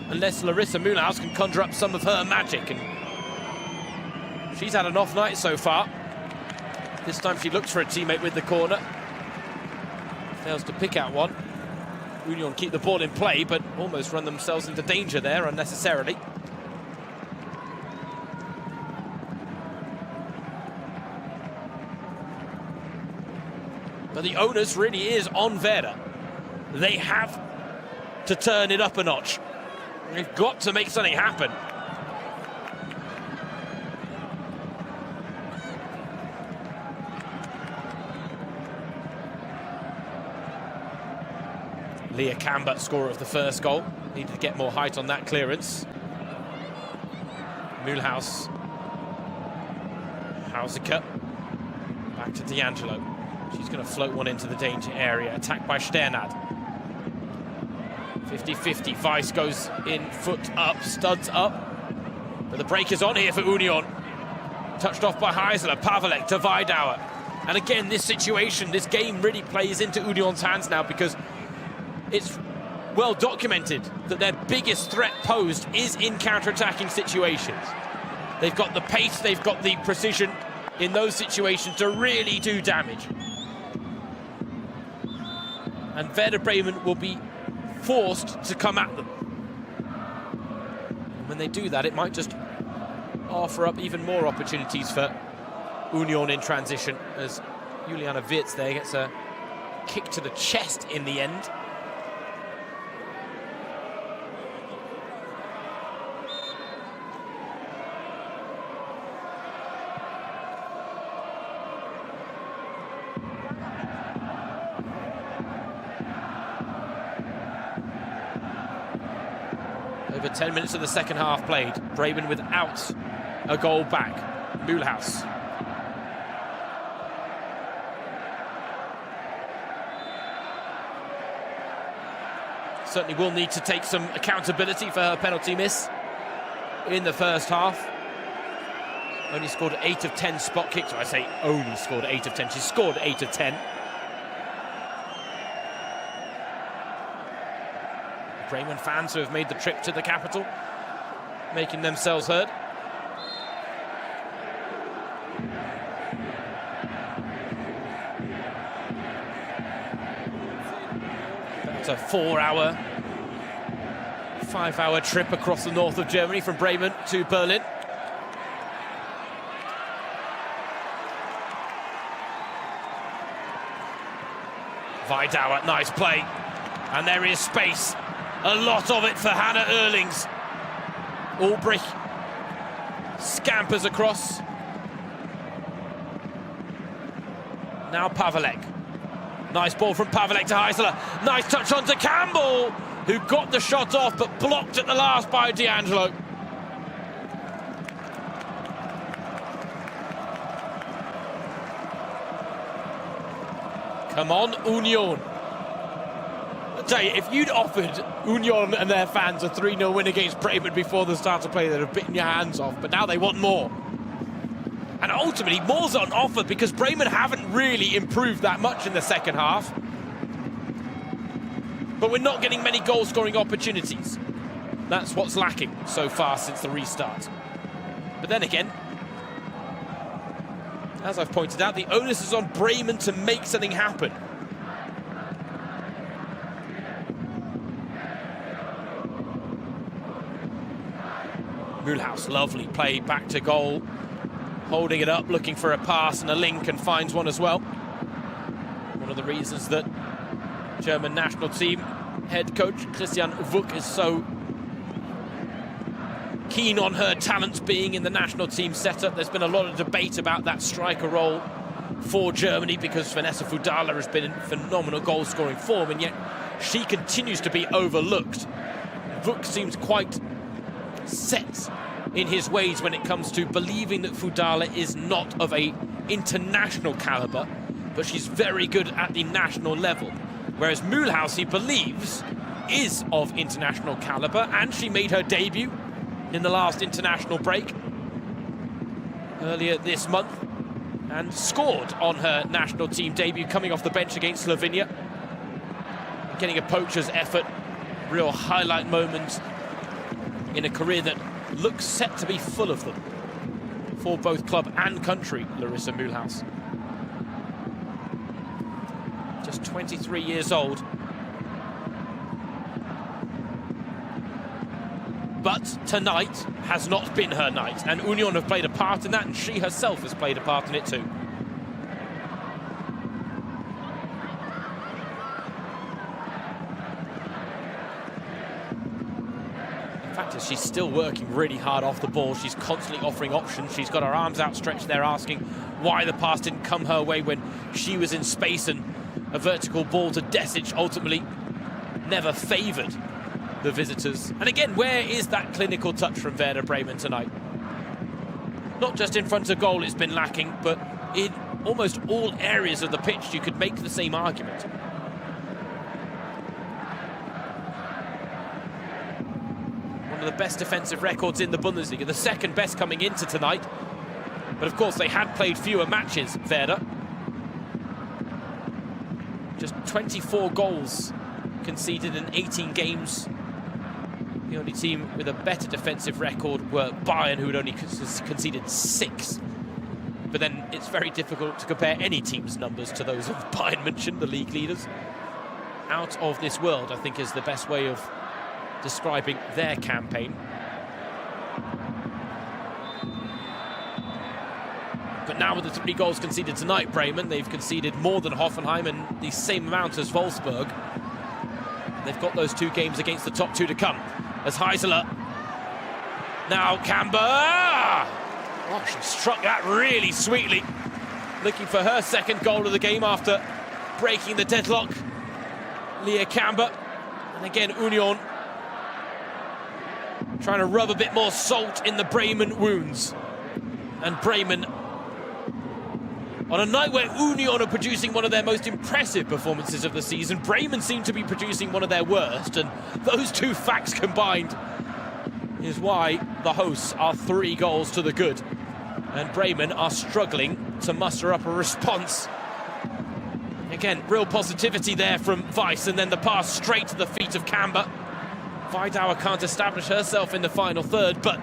unless Larissa Mulhouse can conjure up some of her magic, and she's had an off night so far. This time she looks for a teammate with the corner. Fails to pick out one. Union keep the ball in play, but almost run themselves into danger there unnecessarily. But the onus really is on Werder. They have to turn it up a notch. They've got to make something happen. Leah Camber, scorer of the first goal, needed to get more height on that clearance. Mulhouse. Hauseke. Back Back to D'Angelo. She's going to float one into the danger area. Attacked by Sternad. 50-50. Weiss goes in, foot up, studs up. But the break is on here for Union. Touched off by Heisler. Pavelek to Weidauer. And again, this situation, this game really plays into Union's hands now, because it's well documented that their biggest threat posed is in counter-attacking situations. They've got the pace, they've got the precision in those situations to really do damage. And Werder Bremen will be forced to come at them. And when they do that, it might just offer up even more opportunities for Union in transition, as Juliana Wirtz there gets a kick to the chest in the end. Over 10 minutes of the second half played. Bremen without a goal back. Mühlhaus. Certainly will need to take some accountability for her penalty miss in the first half. Only scored 8 of 10 spot kicks. I say only scored 8 of 10. She scored 8 of 10. Bremen fans who have made the trip to the capital, making themselves heard. It's a 5-hour trip across the north of Germany from Bremen to Berlin. Weidauer, nice play. And there is space. A lot of it for Hannah Erlings. Ulbrich scampers across. Now Pavelek. Nice ball from Pavelek to Heisler. Nice touch onto Campbell, who got the shot off but blocked at the last by D'Angelo. Come on, Union. I'll tell you, if you'd offered Union and their fans a 3-0 win against Bremen before the start of play, they'd have bitten your hands off, but now they want more. And ultimately, more's on offer, because Bremen haven't really improved that much in the second half. But we're not getting many goal-scoring opportunities. That's what's lacking so far since the restart. But then again, as I've pointed out, the onus is on Bremen to make something happen. Mühlhaus, lovely play back to goal. Holding it up, looking for a pass and a link, and finds one as well. One of the reasons that German national team head coach Christian Wuck is so keen on her talents being in the national team setup. There's been a lot of debate about that striker role for Germany, because Vanessa Fudala has been in phenomenal goal-scoring form, and yet she continues to be overlooked. Wuck seems quite set in his ways when it comes to believing that Fudala is not of a international caliber, but she's very good at the national level. Whereas Mühlhaus, he believes, is of international caliber, and she made her debut in the last international break earlier this month and scored on her national team debut, coming off the bench against Slovenia. Getting a poacher's effort, real highlight moment in a career that looks set to be full of them for both club and country, Larissa Mühlhaus. Just 23 years old. But tonight has not been her night, and Union have played a part in that, and she herself has played a part in it too. In fact, she's still working really hard off the ball. She's constantly offering options. She's got her arms outstretched there, asking why the pass didn't come her way when she was in space, and a vertical ball to Desic ultimately never favoured the visitors. And again, where is that clinical touch from Werder Bremen tonight? Not just in front of goal it's been lacking, but in almost all areas of the pitch you could make the same argument. One of the best defensive records in the Bundesliga, the second best coming into tonight. But of course, they had played fewer matches, Werder. Just 24 goals conceded in 18 games. The only team with a better defensive record were Bayern, who had only conceded 6. But then it's very difficult to compare any team's numbers to those of Bayern München, the league leaders. Out of this world, I think, is the best way of describing their campaign. But now with the 3 goals conceded tonight, Bremen, they've conceded more than Hoffenheim and the same amount as Wolfsburg. They've got those 2 games against the top 2 to come. As Heiseler, now Camber! Oh, she struck that really sweetly. Looking for her second goal of the game after breaking the deadlock. Leah Camber. And again, Union trying to rub a bit more salt in the Bremen wounds. And Bremen, on a night where Union are producing one of their most impressive performances of the season, Bremen seem to be producing one of their worst, and those 2 facts combined is why the hosts are 3 goals to the good. And Bremen are struggling to muster up a response. Again, real positivity there from Weiss, and then the pass straight to the feet of Camber. Vidauer can't establish herself in the final third, but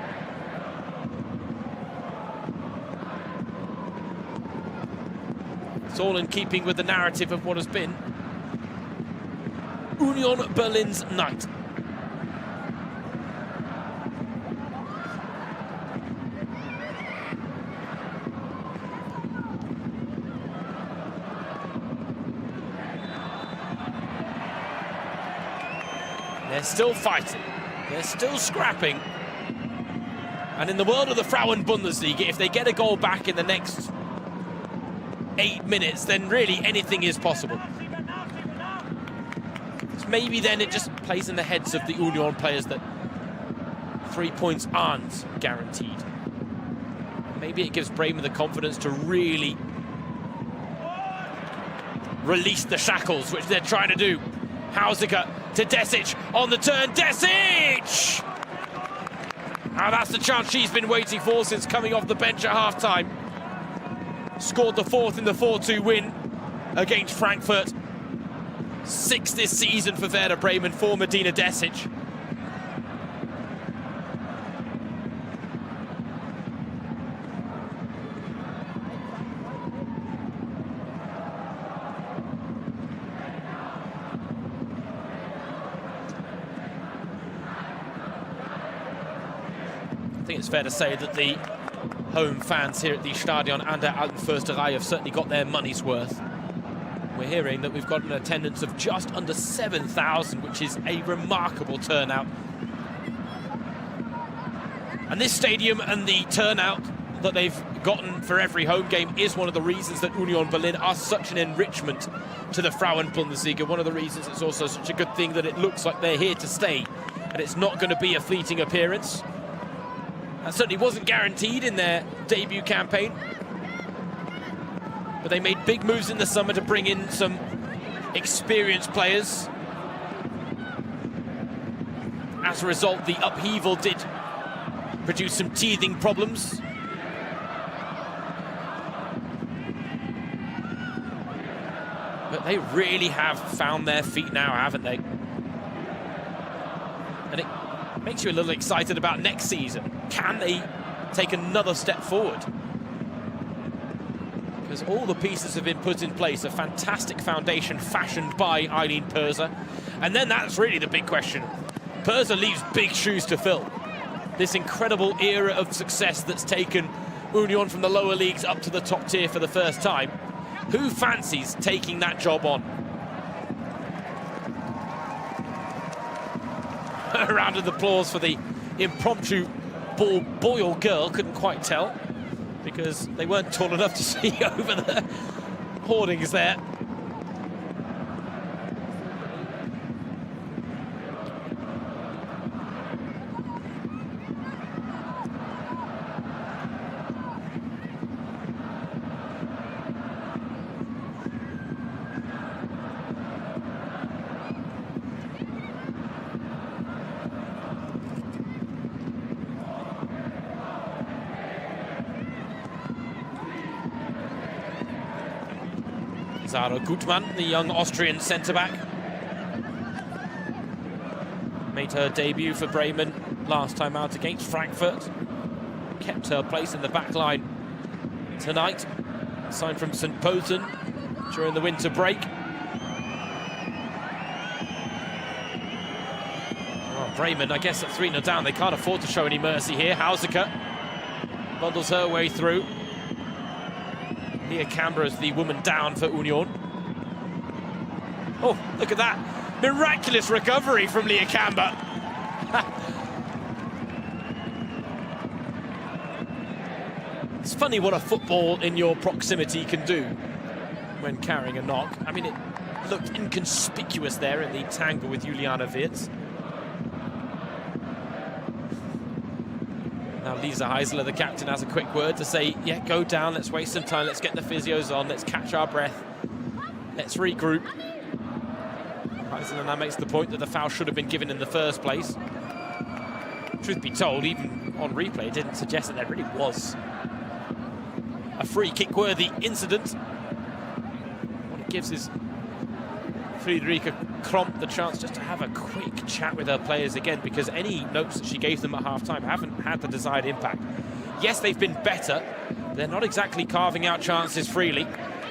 it's all in keeping with the narrative of what has been Union Berlin's night. They're still fighting, they're still scrapping. And in the world of the Frauen-Bundesliga, if they get a goal back in the next 8 minutes, then really anything is possible. So maybe then it just plays in the heads of the Union players that 3 points aren't guaranteed. Maybe it gives Bremen the confidence to really release the shackles, which they're trying to do. Hausiger to Desic on the turn. Desic! Now that's the chance she's been waiting for since coming off the bench at half-time. Scored the 4th in the 4-2 win against Frankfurt. 6 this season for Werder Bremen for Medina Desic. I think it's fair to say that the home fans here at the Stadion an der Alten Försterei have certainly got their money's worth. We're hearing that we've got an attendance of just under 7,000, which is a remarkable turnout. And this stadium and the turnout that they've gotten for every home game is one of the reasons that Union Berlin are such an enrichment to the Frauen-Bundesliga. One of the reasons it's also such a good thing that it looks like they're here to stay and it's not going to be a fleeting appearance. That certainly wasn't guaranteed in their debut campaign. But they made big moves in the summer to bring in some experienced players. As a result, the upheaval did produce some teething problems. But they really have found their feet now, haven't they? And it makes you a little excited about next season. Can they take another step forward? Because all the pieces have been put in place, a fantastic foundation fashioned by Eileen Perser. And then that's really the big question. Perser leaves big shoes to fill. This incredible era of success that's taken Union from the lower leagues up to the top tier for the first time. Who fancies taking that job on? A round of applause for the impromptu boy or girl, couldn't quite tell, because they weren't tall enough to see over the hoardings there. Sarah Gutmann, the young Austrian centre-back. Made her debut for Bremen last time out against Frankfurt. Kept her place in the back line tonight. Signed from St. Pölten during the winter break. Oh, Bremen, I guess at 3-0 down, they can't afford to show any mercy here. Hauseke bundles her way through. Leah Camber is the woman down for Union. Oh, look at that. Miraculous recovery from Leah Camber. It's funny what a football in your proximity can do when carrying a knock. I mean, it looked inconspicuous there in the tangle with Juliana Wirtz. Now Lisa Heisler, the captain, has a quick word to say, yeah, go down, let's waste some time, let's get the physios on, let's catch our breath, let's regroup. Heisler now makes the point that the foul should have been given in the first place. Truth be told, even on replay, it didn't suggest that there really was a free kick-worthy incident. What it gives is Friederike Kromp the chance just to have a quick chat with her players again, because any notes that she gave them at half-time haven't had the desired impact. Yes, they've been better. They're not exactly carving out chances freely.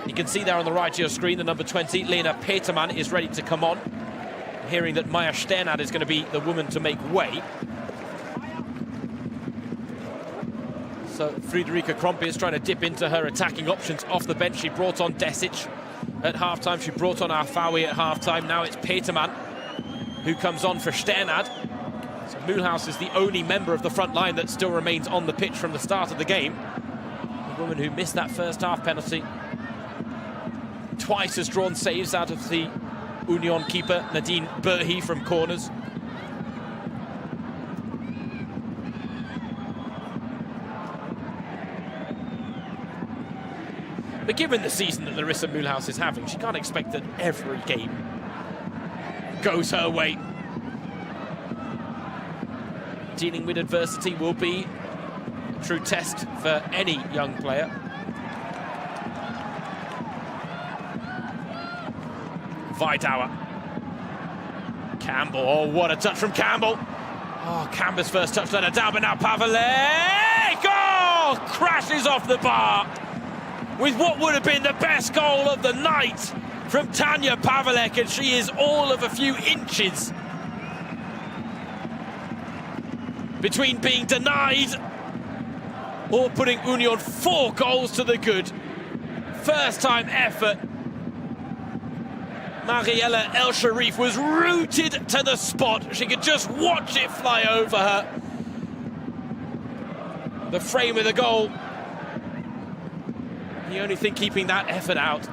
You can see there on the right of your screen, the number 20, Lena Petermann, is ready to come on. Hearing that Maya Sternad is going to be the woman to make way. So Friederike Kromp is trying to dip into her attacking options off the bench. She brought on Desic at half-time. She brought on Arfawi at half-time. Now it's Petermann who comes on for Sternad. So Mühlhaus is the only member of the front line that still remains on the pitch from the start of the game. The woman who missed that first half penalty twice has drawn saves out of the Union keeper, Nadine Burhi, from corners. But given the season that Larissa Mühlhaus is having, she can't expect that every game goes her way. Dealing with adversity will be a true test for any young player. Vidauer. Campbell, oh, what a touch from Campbell. Oh, Campbell's first touch let her down, but now Pavelek, oh, crashes off the bar with what would have been the best goal of the night from Tanya Pavelek, and she is all of a few inches between being denied or putting Union 4 goals to the good. First time effort. Mariella El Sharif was rooted to the spot. She could just watch it fly over her. The frame of the goal, the only thing keeping that effort out.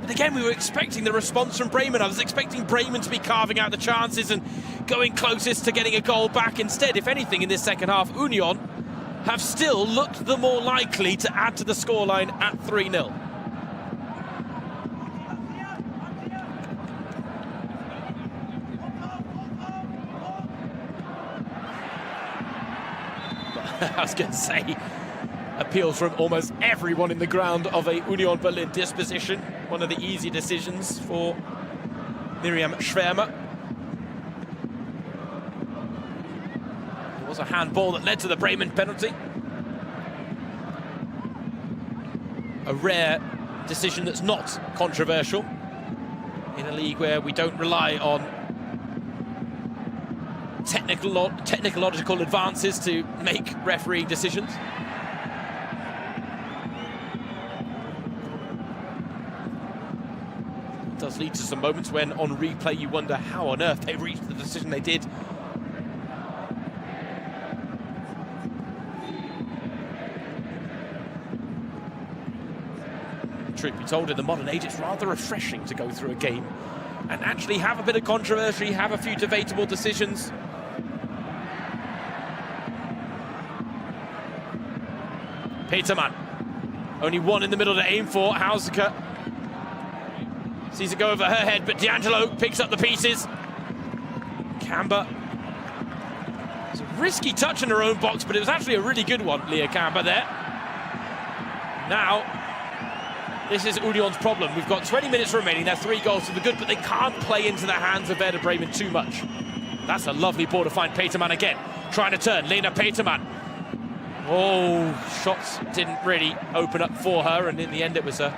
And again, we were expecting the response from Bremen. I was expecting Bremen to be carving out the chances and going closest to getting a goal back. Instead, if anything, in this second half, Union have still looked the more likely to add to the scoreline at 3-0. I was going to say, appeals from almost everyone in the ground of a Union Berlin disposition. One of the easy decisions for Miriam Schwärmer. It was a handball that led to the Bremen penalty. A rare decision that's not controversial in a league where we don't rely on technological advances to make refereeing decisions. It does lead to some moments when on replay you wonder how on earth they reached the decision they did. Truth be told, in the modern age, it's rather refreshing to go through a game and actually have a bit of controversy, have a few debatable decisions. Petermann, only one in the middle to aim for. Hauseke sees it go over her head, but D'Angelo picks up the pieces. Camber. It's a risky touch in her own box, but it was actually a really good one, Leah Camber there. Now, this is Union's problem. We've got 20 minutes remaining. They're 3 goals to the good, but they can't play into the hands of Werder Bremen too much. That's a lovely ball to find Peterman again. Trying to turn, Lena Peterman. Oh, shots didn't really open up for her, and in the end it was a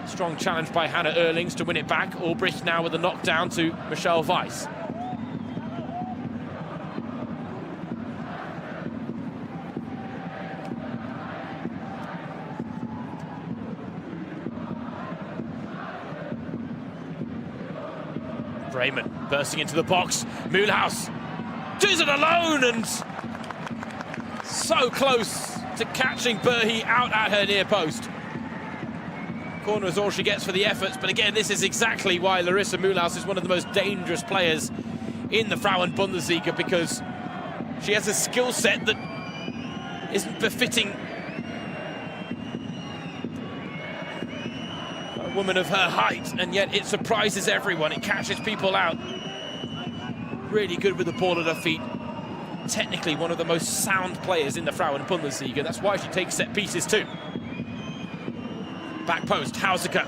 strong challenge by Hannah Erlings to win it back. Ulbricht now with a knockdown to Michelle Weiss. Bremen bursting into the box. Mühlhaus does it alone and so close to catching Burhi out at her near post. Corner is all she gets for the efforts, but again, this is exactly why Larissa Mühlhaus is one of the most dangerous players in the Frauen-Bundesliga, because she has a skill set that isn't befitting a woman of her height, and yet it surprises everyone. It catches people out. Really good with the ball at her feet. Technically one of the most sound players in the Frauen-Bundesliga. That's why she takes set pieces too. Back post, Hausiker.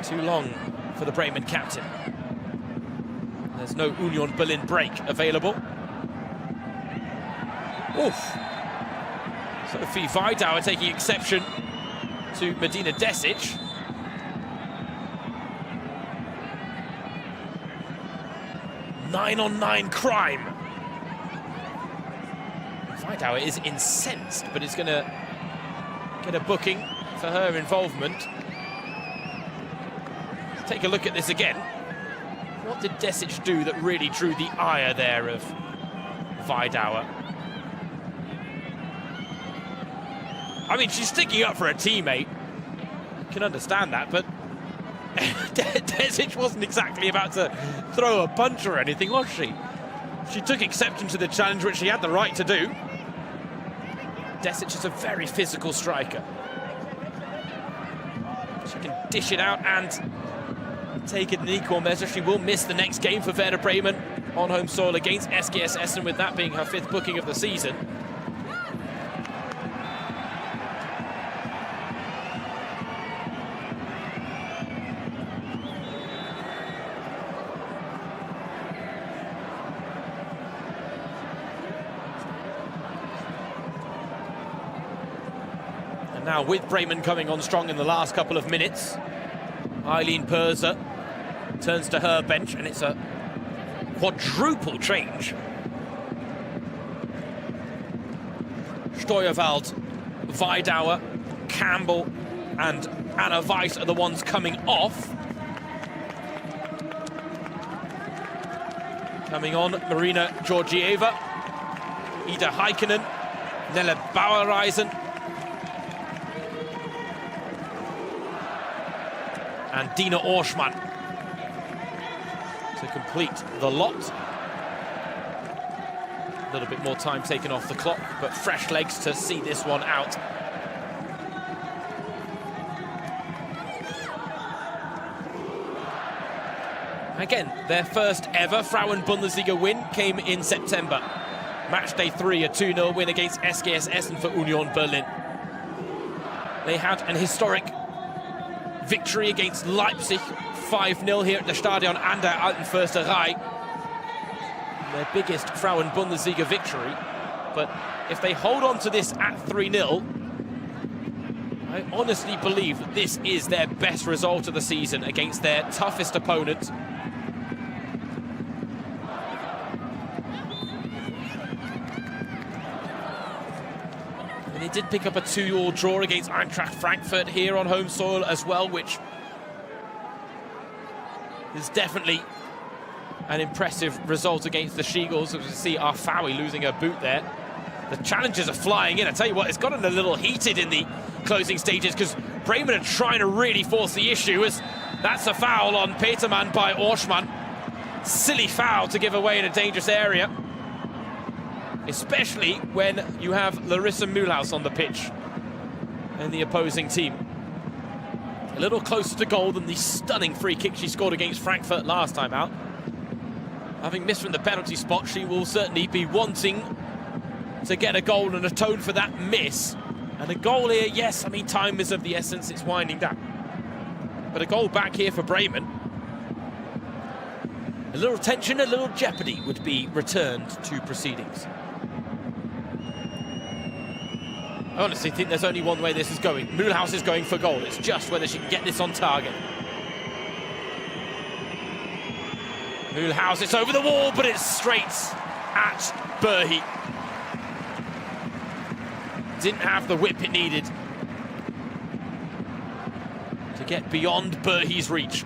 Too long for the Bremen captain. There's no Union Berlin break available. Oof. Sophie Weidauer taking exception to Medina Desic. Nine-on-9 crime. Weidauer is incensed, but it's going to get a booking for her involvement. Let's take a look at this again. What did Desic do that really drew the ire there of Weidauer? I mean, she's sticking up for her teammate. I can understand that, but Desic wasn't exactly about to throw a punch or anything, was she? She took exception to the challenge, which she had the right to do. Desic is a very physical striker. She can dish it out and take it in equal measure. She will miss the next game for Werder Bremen on home soil against SGS Essen, with that being her 5th booking of the season. Now with Bremen coming on strong in the last couple of minutes, Eileen Perser turns to her bench, and it's a quadruple change. Steuerwald, Weidauer, Campbell and Anna Weiss are the ones coming off. Coming on, Marina Georgieva, Ida Heikkinen, Nelle Bauerreisen, and Dina Orschmann to complete the lot. A little bit more time taken off the clock, but fresh legs to see this one out. Again, their first ever Frauen-Bundesliga win came in September. Matchday 3, a 2-0 win against SGS Essen for Union Berlin. They had an historic victory against Leipzig, 5-0 here at the Stadion an der Alten Försterei. Their biggest Frauen-Bundesliga victory. But if they hold on to this at 3-0, I honestly believe that this is their best result of the season against their toughest opponent. They did pick up a 2-2 draw against Eintracht Frankfurt here on home soil as well, which is definitely an impressive result against the She-Eagles. As you see, Arfawi losing her boot there. The challenges are flying in. I tell you what, it's gotten a little heated in the closing stages, because Bremen are trying to really force the issue, as that's a foul on Peterman by Orschmann. Silly foul to give away in a dangerous area, especially when you have Larissa Mühlhaus on the pitch and the opposing team. A little closer to goal than the stunning free kick she scored against Frankfurt last time out. Having missed from the penalty spot, she will certainly be wanting to get a goal and atone for that miss And a goal here, yes, I mean, time is of the essence, it's winding down. But a goal back here for Bremen. A little tension, a little jeopardy would be returned to proceedings. I honestly think there's only one way this is going. Mulhouse is going for goal. It's just whether she can get this on target. Mulhouse, it's over the wall, but it's straight at Burhi. Didn't have the whip it needed to get beyond Burhi's reach.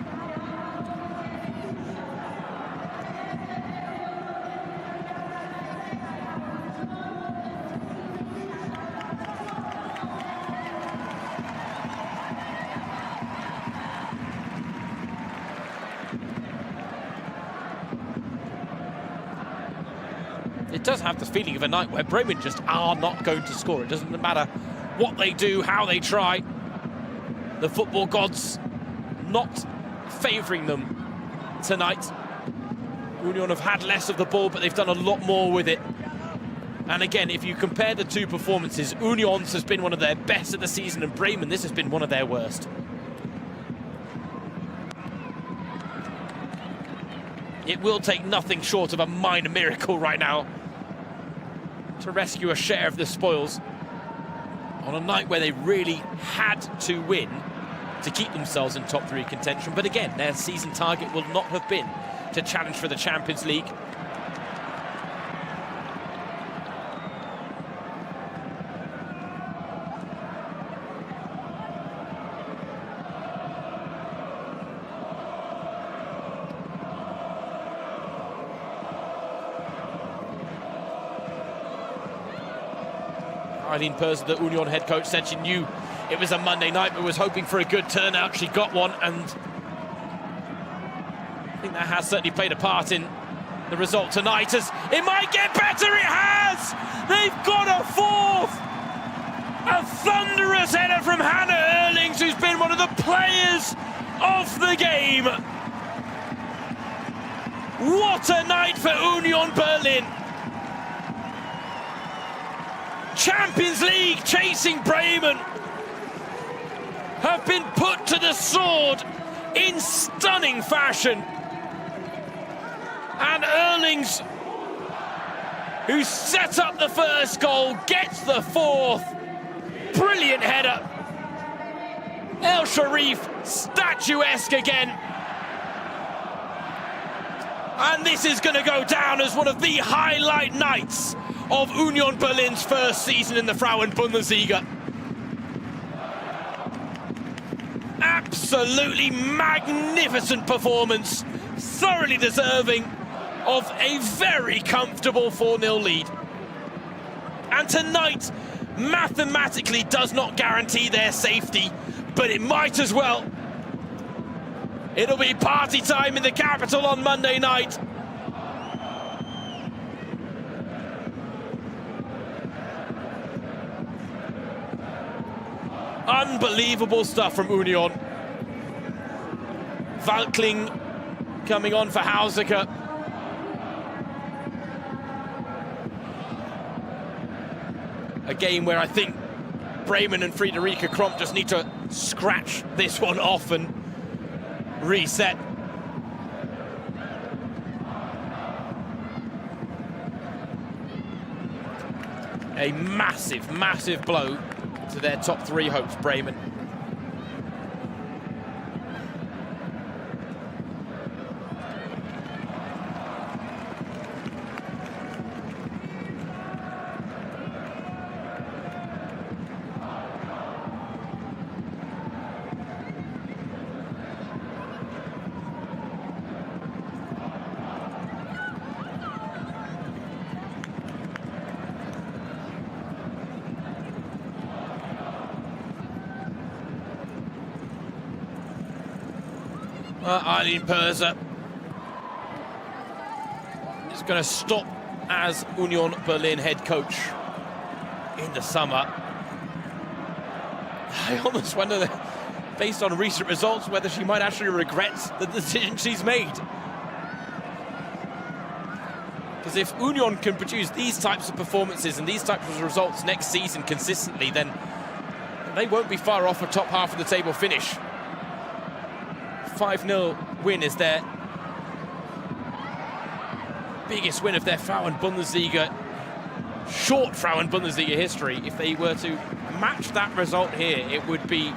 It does have the feeling of a night where Bremen just are not going to score. It doesn't matter what they do, how they try. The football gods not favouring them tonight. Union have had less of the ball, but they've done a lot more with it. And again, if you compare the two performances, Union's has been one of their best of the season, and Bremen, this has been one of their worst. It will take nothing short of a minor miracle right now to rescue a share of the spoils on a night where they really had to win to keep themselves in top three contention. But again, their season target will not have been to challenge for the Champions League. Eileen Perser, the Union head coach, said she knew it was a Monday night, but was hoping for a good turnout. She got one, and I think that has certainly played a part in the result tonight. As it might get better, it has! They've got a fourth! A thunderous header from Hannah Erlings, who's been one of the players of the game. What a night for Union Berlin! Champions League chasing Bremen have been put to the sword in stunning fashion. And Erlings, who set up the first goal, gets the fourth. Brilliant header. El Sharif, statuesque again. And this is going to go down as one of the highlight nights of Union Berlin's first season in the Frauen-Bundesliga. Absolutely magnificent performance, thoroughly deserving of a very comfortable 4-0 lead. And tonight, mathematically does not guarantee their safety, but it might as well. It'll be party time in the capital on Monday night. Unbelievable stuff from Union. Valkling coming on for Hausaker. A game where I think Bremen and Friederike Kromp just need to scratch this one off and reset. A massive, massive blow to their top three hopes, Bremen. Eileen Perser is going to stop as Union Berlin head coach in the summer. I almost wonder, based on recent results, whether she might actually regret the decision she's made. Because if Union can produce these types of performances and these types of results next season consistently, then they won't be far off a top half of the table finish. 5-0 win is their biggest win of their Frauen-Bundesliga, short Frauen-Bundesliga history. If they were to match that result here, it would be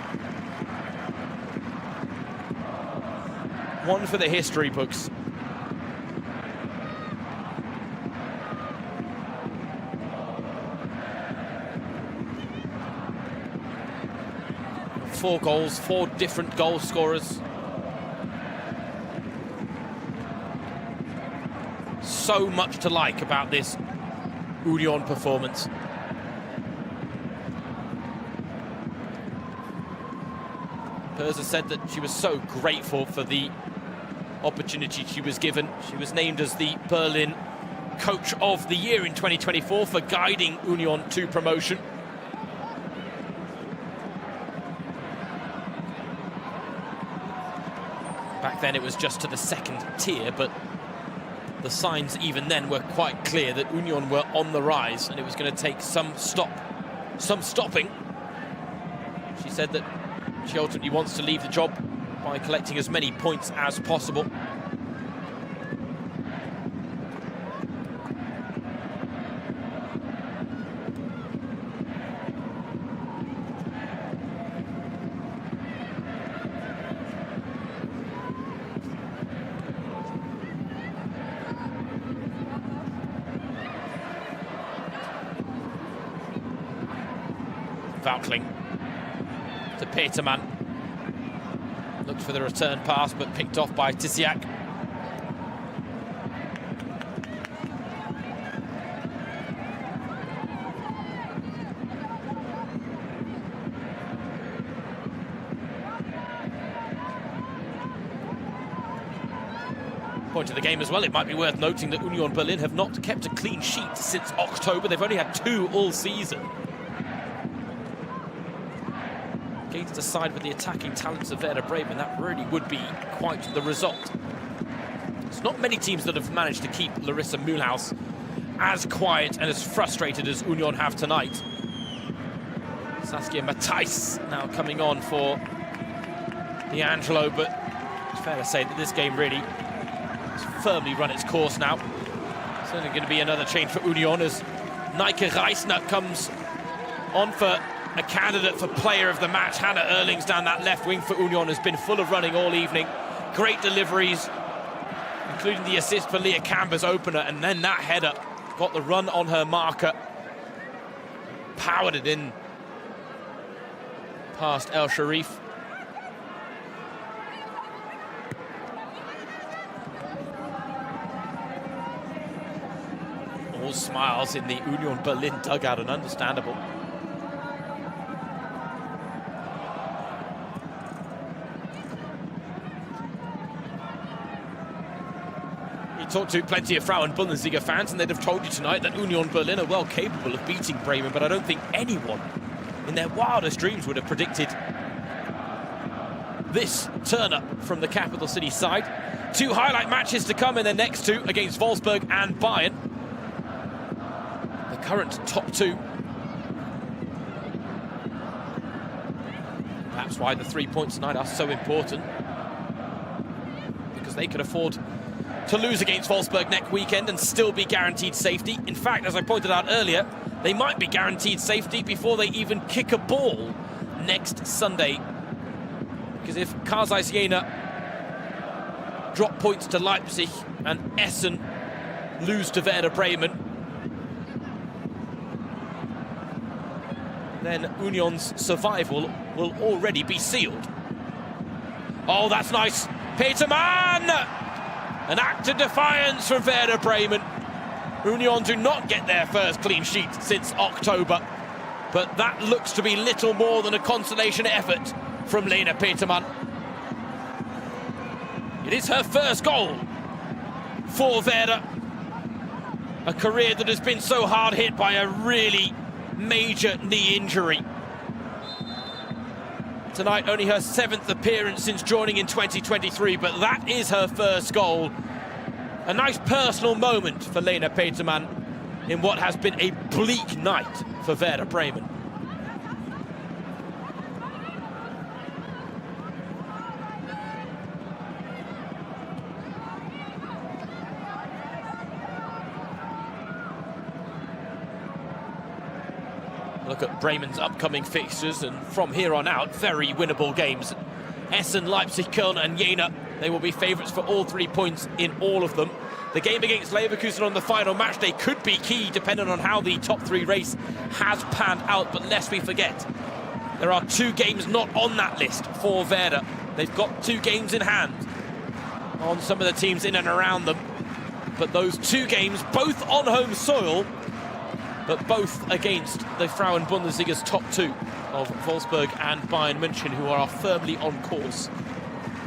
one for the history books. Four goals, 4 different goal scorers. So much to like about this Union performance. Perza said that she was so grateful for the opportunity she was given. She was named as the Berlin Coach of the Year in 2024 for guiding Union to promotion. Back then it was just to the second tier, but the signs even then were quite clear that Union were on the rise and it was going to take some stopping. She said that she ultimately wants to leave the job by collecting as many points as possible. Vautling to Peterman. Looked for the return pass, but picked off by Tisiak. Point of the game as well, it might be worth noting that Union Berlin have not kept a clean sheet since October. They've only had 2 all season. Against a side with the attacking talents of Werder Bremen, that really would be quite the result. There's not many teams that have managed to keep Larissa Mühlhaus as quiet and as frustrated as Union have tonight. Saskia Matthijs now coming on for D'Angelo, but it's fair to say that this game really has firmly run its course now. Certainly going to be another change for Union as Nike Reisner comes on for a candidate for player of the match. Hannah Erlings down that left wing for Union has been full of running all evening. Great deliveries, including the assist for Leah Camber's opener, and then that header got the run on her marker. Powered it in past El Sharif. All smiles in the Union Berlin dugout, and understandable. Talked to plenty of Frauen-Bundesliga fans and they'd have told you tonight that Union Berlin are well capable of beating Bremen, but I don't think anyone in their wildest dreams would have predicted this turn-up from the capital city side. 2 highlight matches to come in their next 2 against Wolfsburg and Bayern. The current top 2. Perhaps why the 3 points tonight are so important, because they could afford to lose against Wolfsburg next weekend and still be guaranteed safety. In fact, as I pointed out earlier, they might be guaranteed safety before they even kick a ball next Sunday. Because if Kaisers Jena drop points to Leipzig and Essen lose to Werder Bremen, then Union's survival will already be sealed. Oh, that's nice. Peterman! An act of defiance from Werder Bremen. Union do not get their first clean sheet since October, but that looks to be little more than a consolation effort from Lena Peterman. It is her first goal for Werder, a career that has been so hard hit by a really major knee injury. Tonight, only her 7th appearance since joining in 2023, but that is her first goal. A nice personal moment for Lena Peterman in what has been a bleak night for Werder Bremen. look at Bremen's upcoming fixtures, and from here on out, very winnable games. Essen, Leipzig, Köln and Jena, they will be favourites for all 3 points in all of them. The game against Leverkusen on the final match day could be key, depending on how the top 3 race has panned out. But lest we forget, there are 2 games not on that list for Werder. They've got 2 games in hand on some of the teams in and around them. But those 2 games, both on home soil, but both against the Frauen-Bundesliga's top 2 of Wolfsburg and Bayern München, who are firmly on course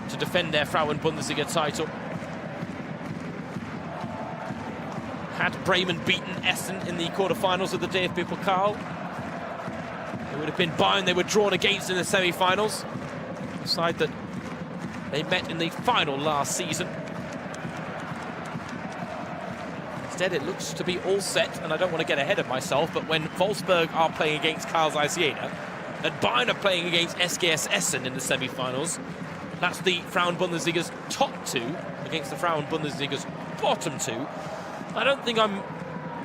to defend their Frauen-Bundesliga title. Had Bremen beaten Essen in the quarterfinals of the DFB-Pokal, it would have been Bayern they were drawn against in the semi-finals, the side that they met in the final last season. Instead, it looks to be all set, and I don't want to get ahead of myself, but when Wolfsburg are playing against Karl Zeiss Jena and Bayern are playing against SGS Essen in the semi-finals, that's the Frauen-Bundesliga's top 2 against the Frauen-Bundesliga's bottom 2. I don't think I'm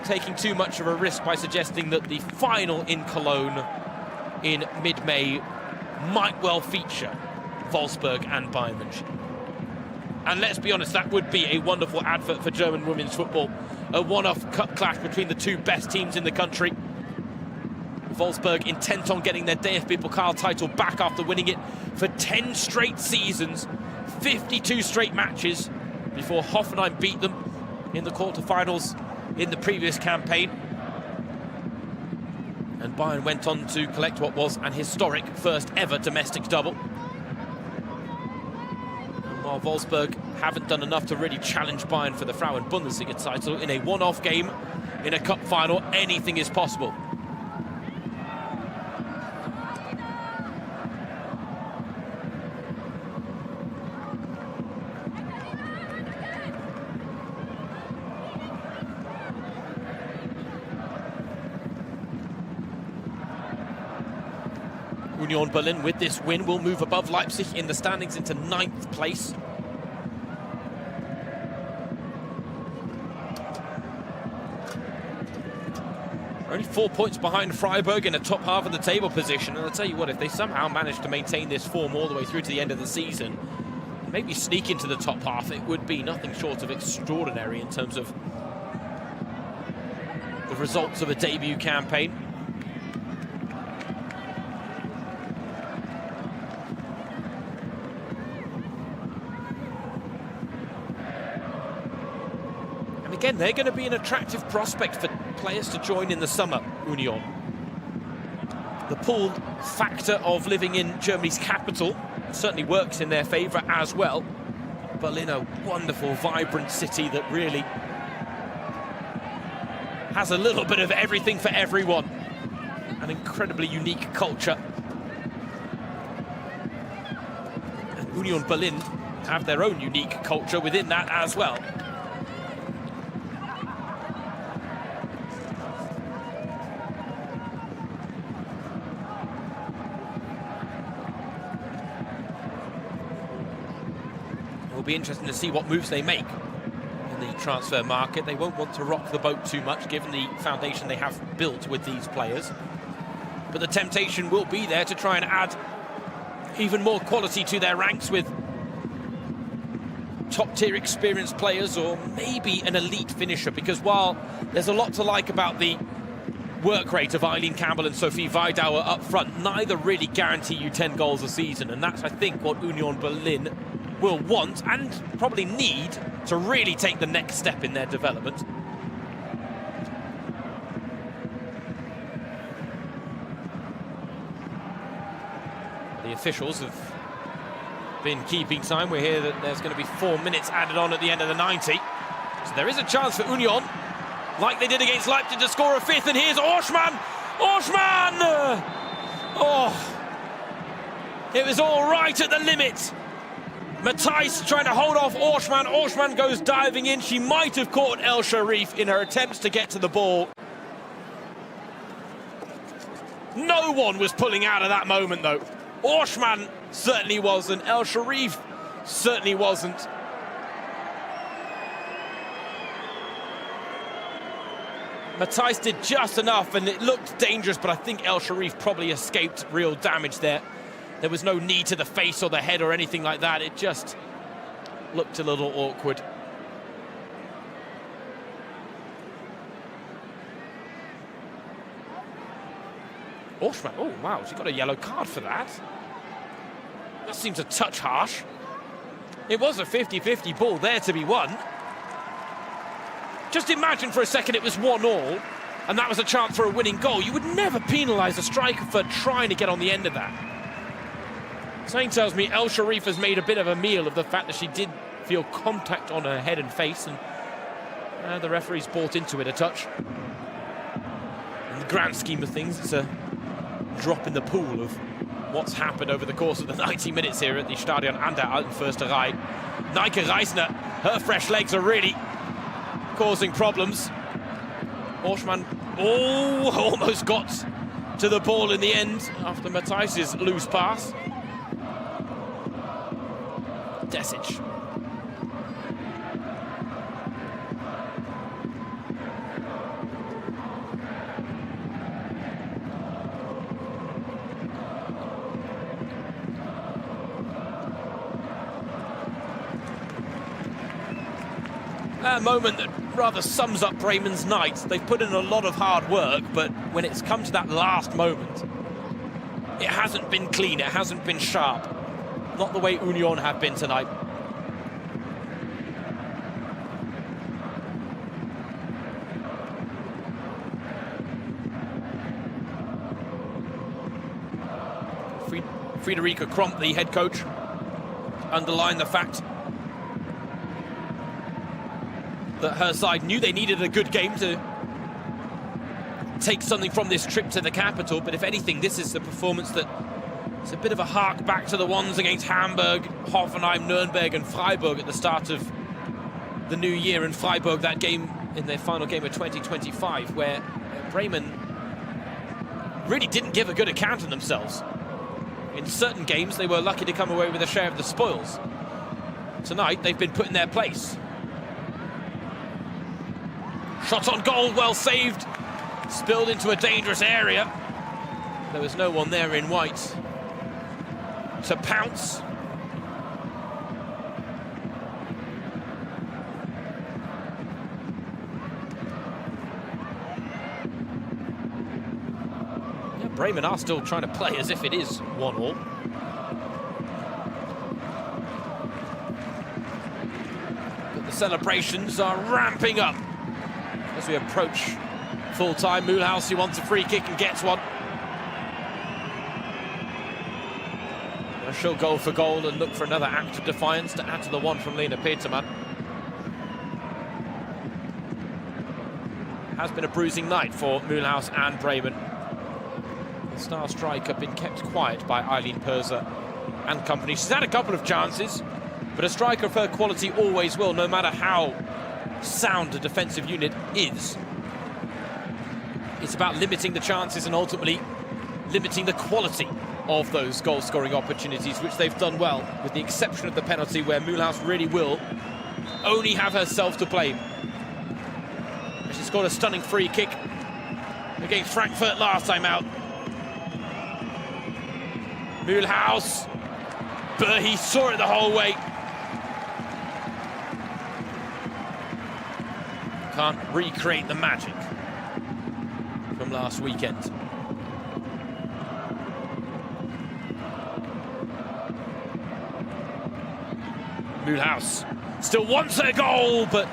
taking too much of a risk by suggesting that the final in Cologne in mid-May might well feature Wolfsburg and Bayern München. And let's be honest, that would be a wonderful advert for German women's football. A one-off cup clash between the 2 best teams in the country. Wolfsburg intent on getting their DFB-Pokal title back after winning it for 10 straight seasons, 52 straight matches, before Hoffenheim beat them in the quarterfinals in the previous campaign. And Bayern went on to collect what was an historic first ever domestic double. And while Wolfsburg haven't done enough to really challenge Bayern for the Frauen-Bundesliga title, in a one-off game, in a cup final, anything is possible. Union Berlin, with this win, will move above Leipzig in the standings into 9th place. Only 4 points behind Freiburg in the top half of the table position. And I'll tell you what, if they somehow manage to maintain this form all the way through to the end of the season, maybe sneak into the top half, it would be nothing short of extraordinary in terms of the results of a debut campaign. Again, they're going to be an attractive prospect for players to join in the summer, Union. The pull factor of living in Germany's capital certainly works in their favour as well. Berlin, a wonderful, vibrant city that really has a little bit of everything for everyone. An incredibly unique culture. And Union Berlin have their own unique culture within that as well. It'll be interesting to see what moves they make in the transfer market. They won't want to rock the boat too much, given the foundation they have built with these players. But the temptation will be there to try and add even more quality to their ranks with top-tier experienced players, or maybe an elite finisher, because while there's a lot to like about the work rate of Eileen Campbell and Sophie Weidauer up front, neither really guarantee you 10 goals a season, and that's, I think, what Union Berlin will want and probably need to really take the next step in their development. The officials have been keeping time. We hear that there's going to be 4 minutes added on at the end of the 90. So there is a chance for Union, like they did against Leipzig, to score a 5th. And here's Orschmann! Orschmann! Oh, it was all right at the limit. Matthijs trying to hold off Orschmann. Orschmann goes diving in. She might have caught El Sharif in her attempts to get to the ball. No one was pulling out of that moment, though. Orschmann certainly wasn't. El Sharif certainly wasn't. Matthijs did just enough, and it looked dangerous, but I think El Sharif probably escaped real damage there. There was no knee to the face or the head or anything like that. It just looked a little awkward. Oshman, oh wow, she got a yellow card for that. That seems a touch harsh. It was a 50-50 ball there to be won. Just imagine for a second it was 1-1 and that was a chance for a winning goal. You would never penalise a striker for trying to get on the end of that. Something tells me El Sharif has made a bit of a meal of the fact that she did feel contact on her head and face, and the referee's bought into it a touch. In the grand scheme of things, it's a drop in the pool of what's happened over the course of the 90 minutes here at the Stadion an der Alten Försterei. Nike Reisner, her fresh legs are really causing problems. Oshman, almost got to the ball in the end after Matthijs' loose pass. Desic. A moment that rather sums up Bremen's night. They've put in a lot of hard work, but when it's come to that last moment, it hasn't been clean, it hasn't been sharp. Not the way Union have been tonight. Friederike Kromp, the head coach, underlined the fact that her side knew they needed a good game to take something from this trip to the capital, but if anything, this is the performance that it's a bit of a hark back to the ones against Hamburg, Hoffenheim, Nuremberg and Freiburg at the start of the new year. In Freiburg, that game in their final game of 2025, where Bremen really didn't give a good account of themselves. In certain games, they were lucky to come away with a share of the spoils. Tonight, they've been put in their place. Shot on goal, well saved. Spilled into a dangerous area. There was no one there in white to pounce. Yeah, Bremen are still trying to play as if it is 1-1. But the celebrations are ramping up as we approach full-time. Mulhouse, who wants a free kick and gets one. She'll go for goal and look for another act of defiance to add to the one from Lena Petermann. Has been a bruising night for Mulhouse and Bremen. The star striker been kept quiet by Eileen Perser and company. She's had a couple of chances, but a striker of her quality always will, no matter how sound a defensive unit is. It's about limiting the chances and ultimately limiting the quality of those goal-scoring opportunities, which they've done well, with the exception of the penalty where Mulhouse really will only have herself to blame. She scored a stunning free kick against Frankfurt last time out. Mulhouse, but he saw it the whole way. Can't recreate the magic from last weekend. Mulhouse still wants a goal, but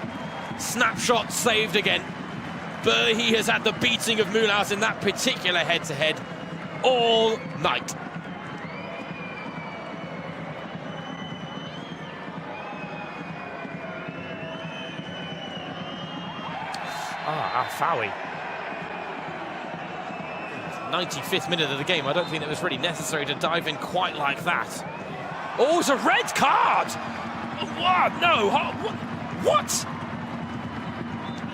snapshot saved again. Berhe has had the beating of Mulhouse in that particular head-to-head all night. Alfawi. 95th minute of the game. I don't think it was really necessary to dive in quite like that. Oh, it's a red card! What? No, what?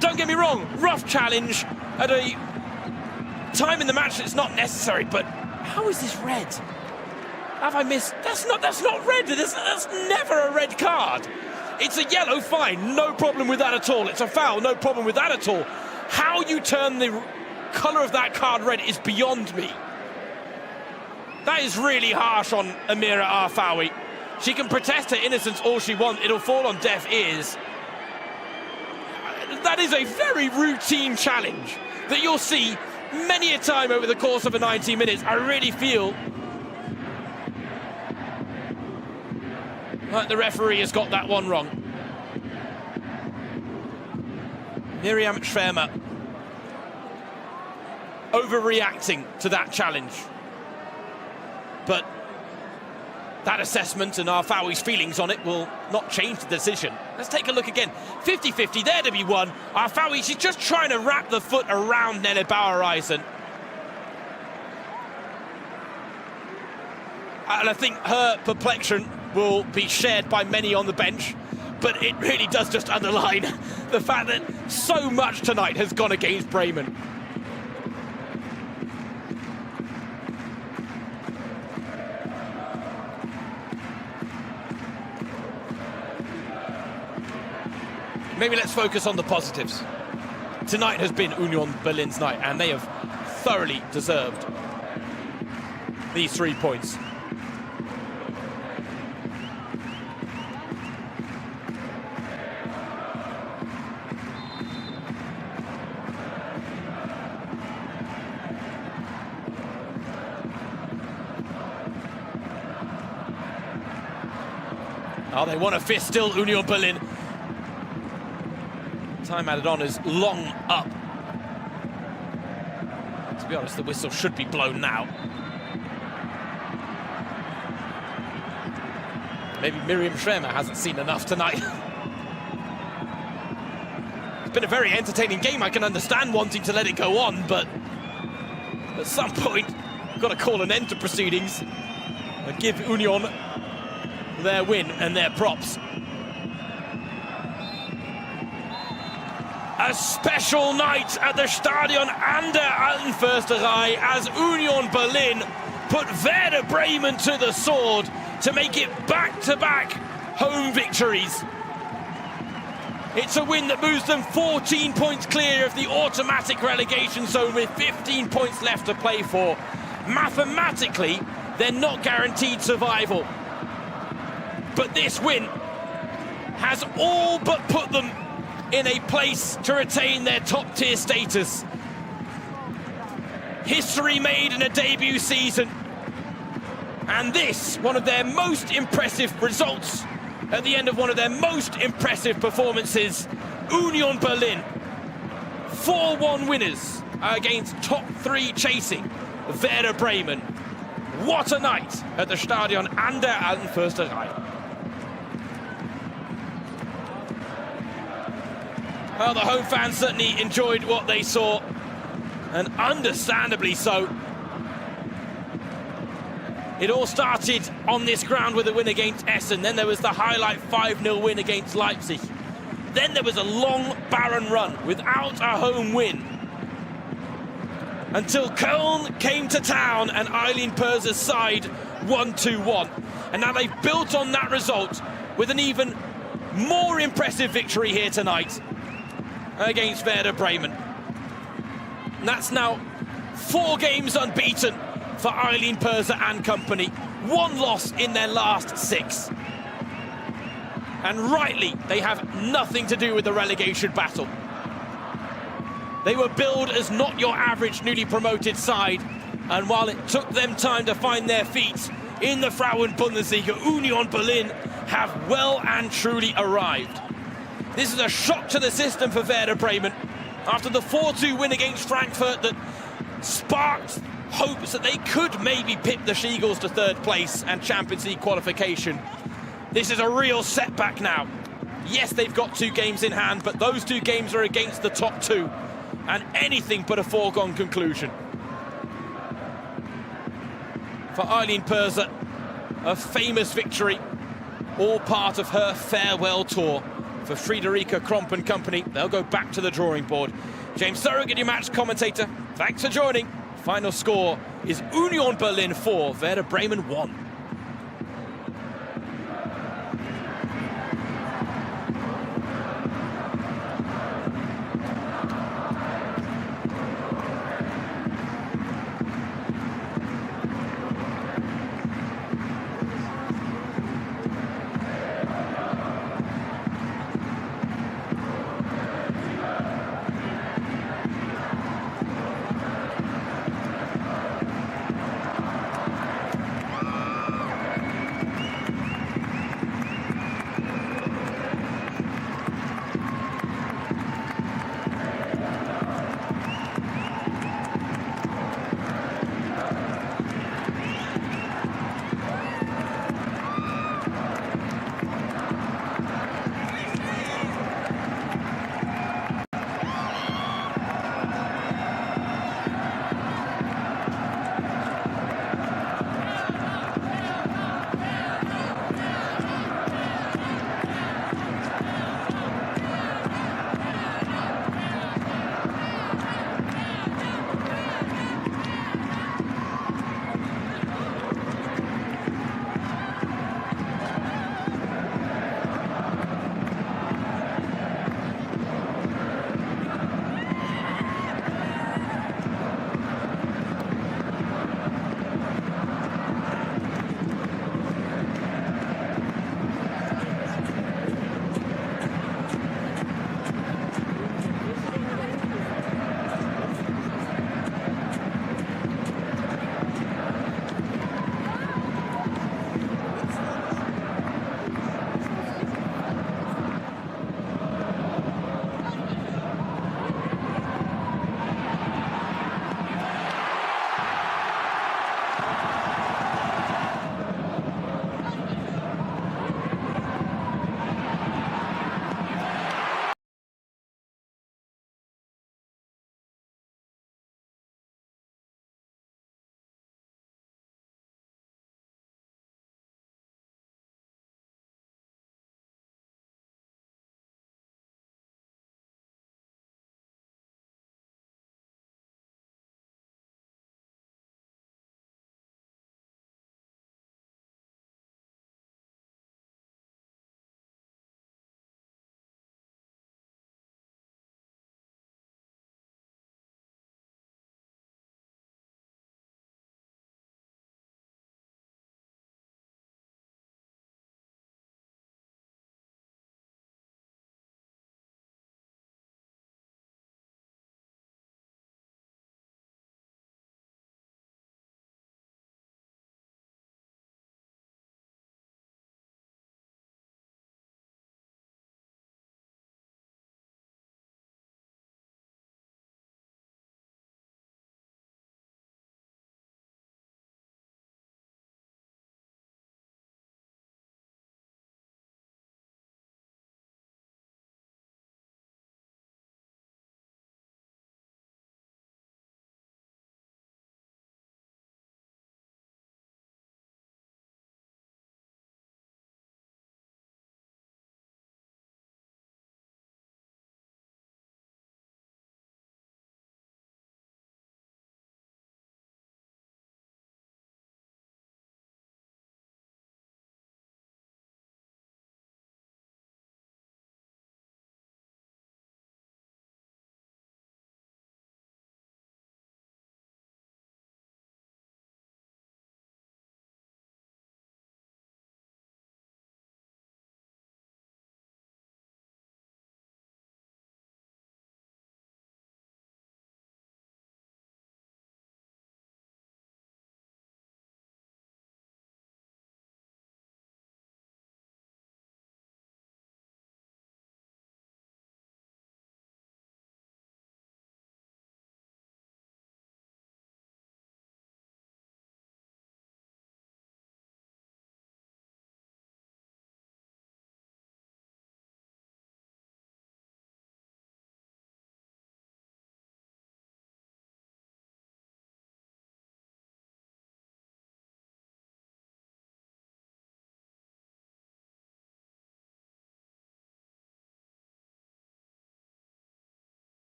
Don't get me wrong, rough challenge at a time in the match that's not necessary, but how is this red? Have I missed? That's not red. That's never a red card. It's a yellow, fine, no problem with that at all. It's a foul, no problem with that at all. How you turn the colour of that card red is beyond me. That is really harsh on Amira Arfawi. She can protest her innocence all she wants. It'll fall on deaf ears. That is a very routine challenge that you'll see many a time over the course of a 90 minutes. I really feel like the referee has got that one wrong. Miriam Schwärmer overreacting to that challenge. But that assessment and Arfawi's feelings on it will not change the decision. Let's take a look again. 50-50 there to be won. Arfawi, she's just trying to wrap the foot around Nelle Bauereisen. And I think her perplexion will be shared by many on the bench. But it really does just underline the fact that so much tonight has gone against Bremen. Maybe let's focus on the positives. Tonight has been Union Berlin's night, and they have thoroughly deserved these 3 points. Oh, they want a fist still, Union Berlin. Time added on is long up. To be honest, the whistle should be blown now. Maybe Miriam Schwärmer hasn't seen enough tonight. It's been a very entertaining game. I can understand wanting to let it go on, but at some point, you've got to call an end to proceedings and give Union their win and their props. A special night at the Stadion an der Alten Försterei as Union Berlin put Werder Bremen to the sword to make it back-to-back home victories. It's a win that moves them 14 points clear of the automatic relegation zone with 15 points left to play for. Mathematically, they're not guaranteed survival. But this win has all but put them in a place to retain their top-tier status. History made in a debut season. And this, one of their most impressive results at the end of one of their most impressive performances. Union Berlin, 4-1 winners against top 3 chasing Werder Bremen. What a night at the Stadion an der Alten Försterei. Well, the home fans certainly enjoyed what they saw, and understandably so. It all started on this ground with a win against Essen. Then there was the highlight 5-0 win against Leipzig. Then there was a long, barren run without a home win, until Köln came to town and Eileen Perser's side won 2-1. And now they've built on that result with an even more impressive victory here tonight against Werder Bremen. And that's now 4 games unbeaten for Eileen Perser and company. 1 loss in their last 6. And rightly, they have nothing to do with the relegation battle. They were billed as not your average newly promoted side, and while it took them time to find their feet in the Frauen-Bundesliga, Union Berlin have well and truly arrived. This is a shock to the system for Werder Bremen after the 4-2 win against Frankfurt that sparked hopes that they could maybe pip the She-Eagles to 3rd place and Champions League qualification. This is a real setback now. Yes, they've got 2 games in hand, but those 2 games are against the top 2, and anything but a foregone conclusion. For Eileen Perser, a famous victory, all part of her farewell tour. For Friederike Kromp and company, they'll go back to the drawing board. James Surrogate, your match commentator. Thanks for joining. Final score is Union Berlin 4, Werder Bremen 1.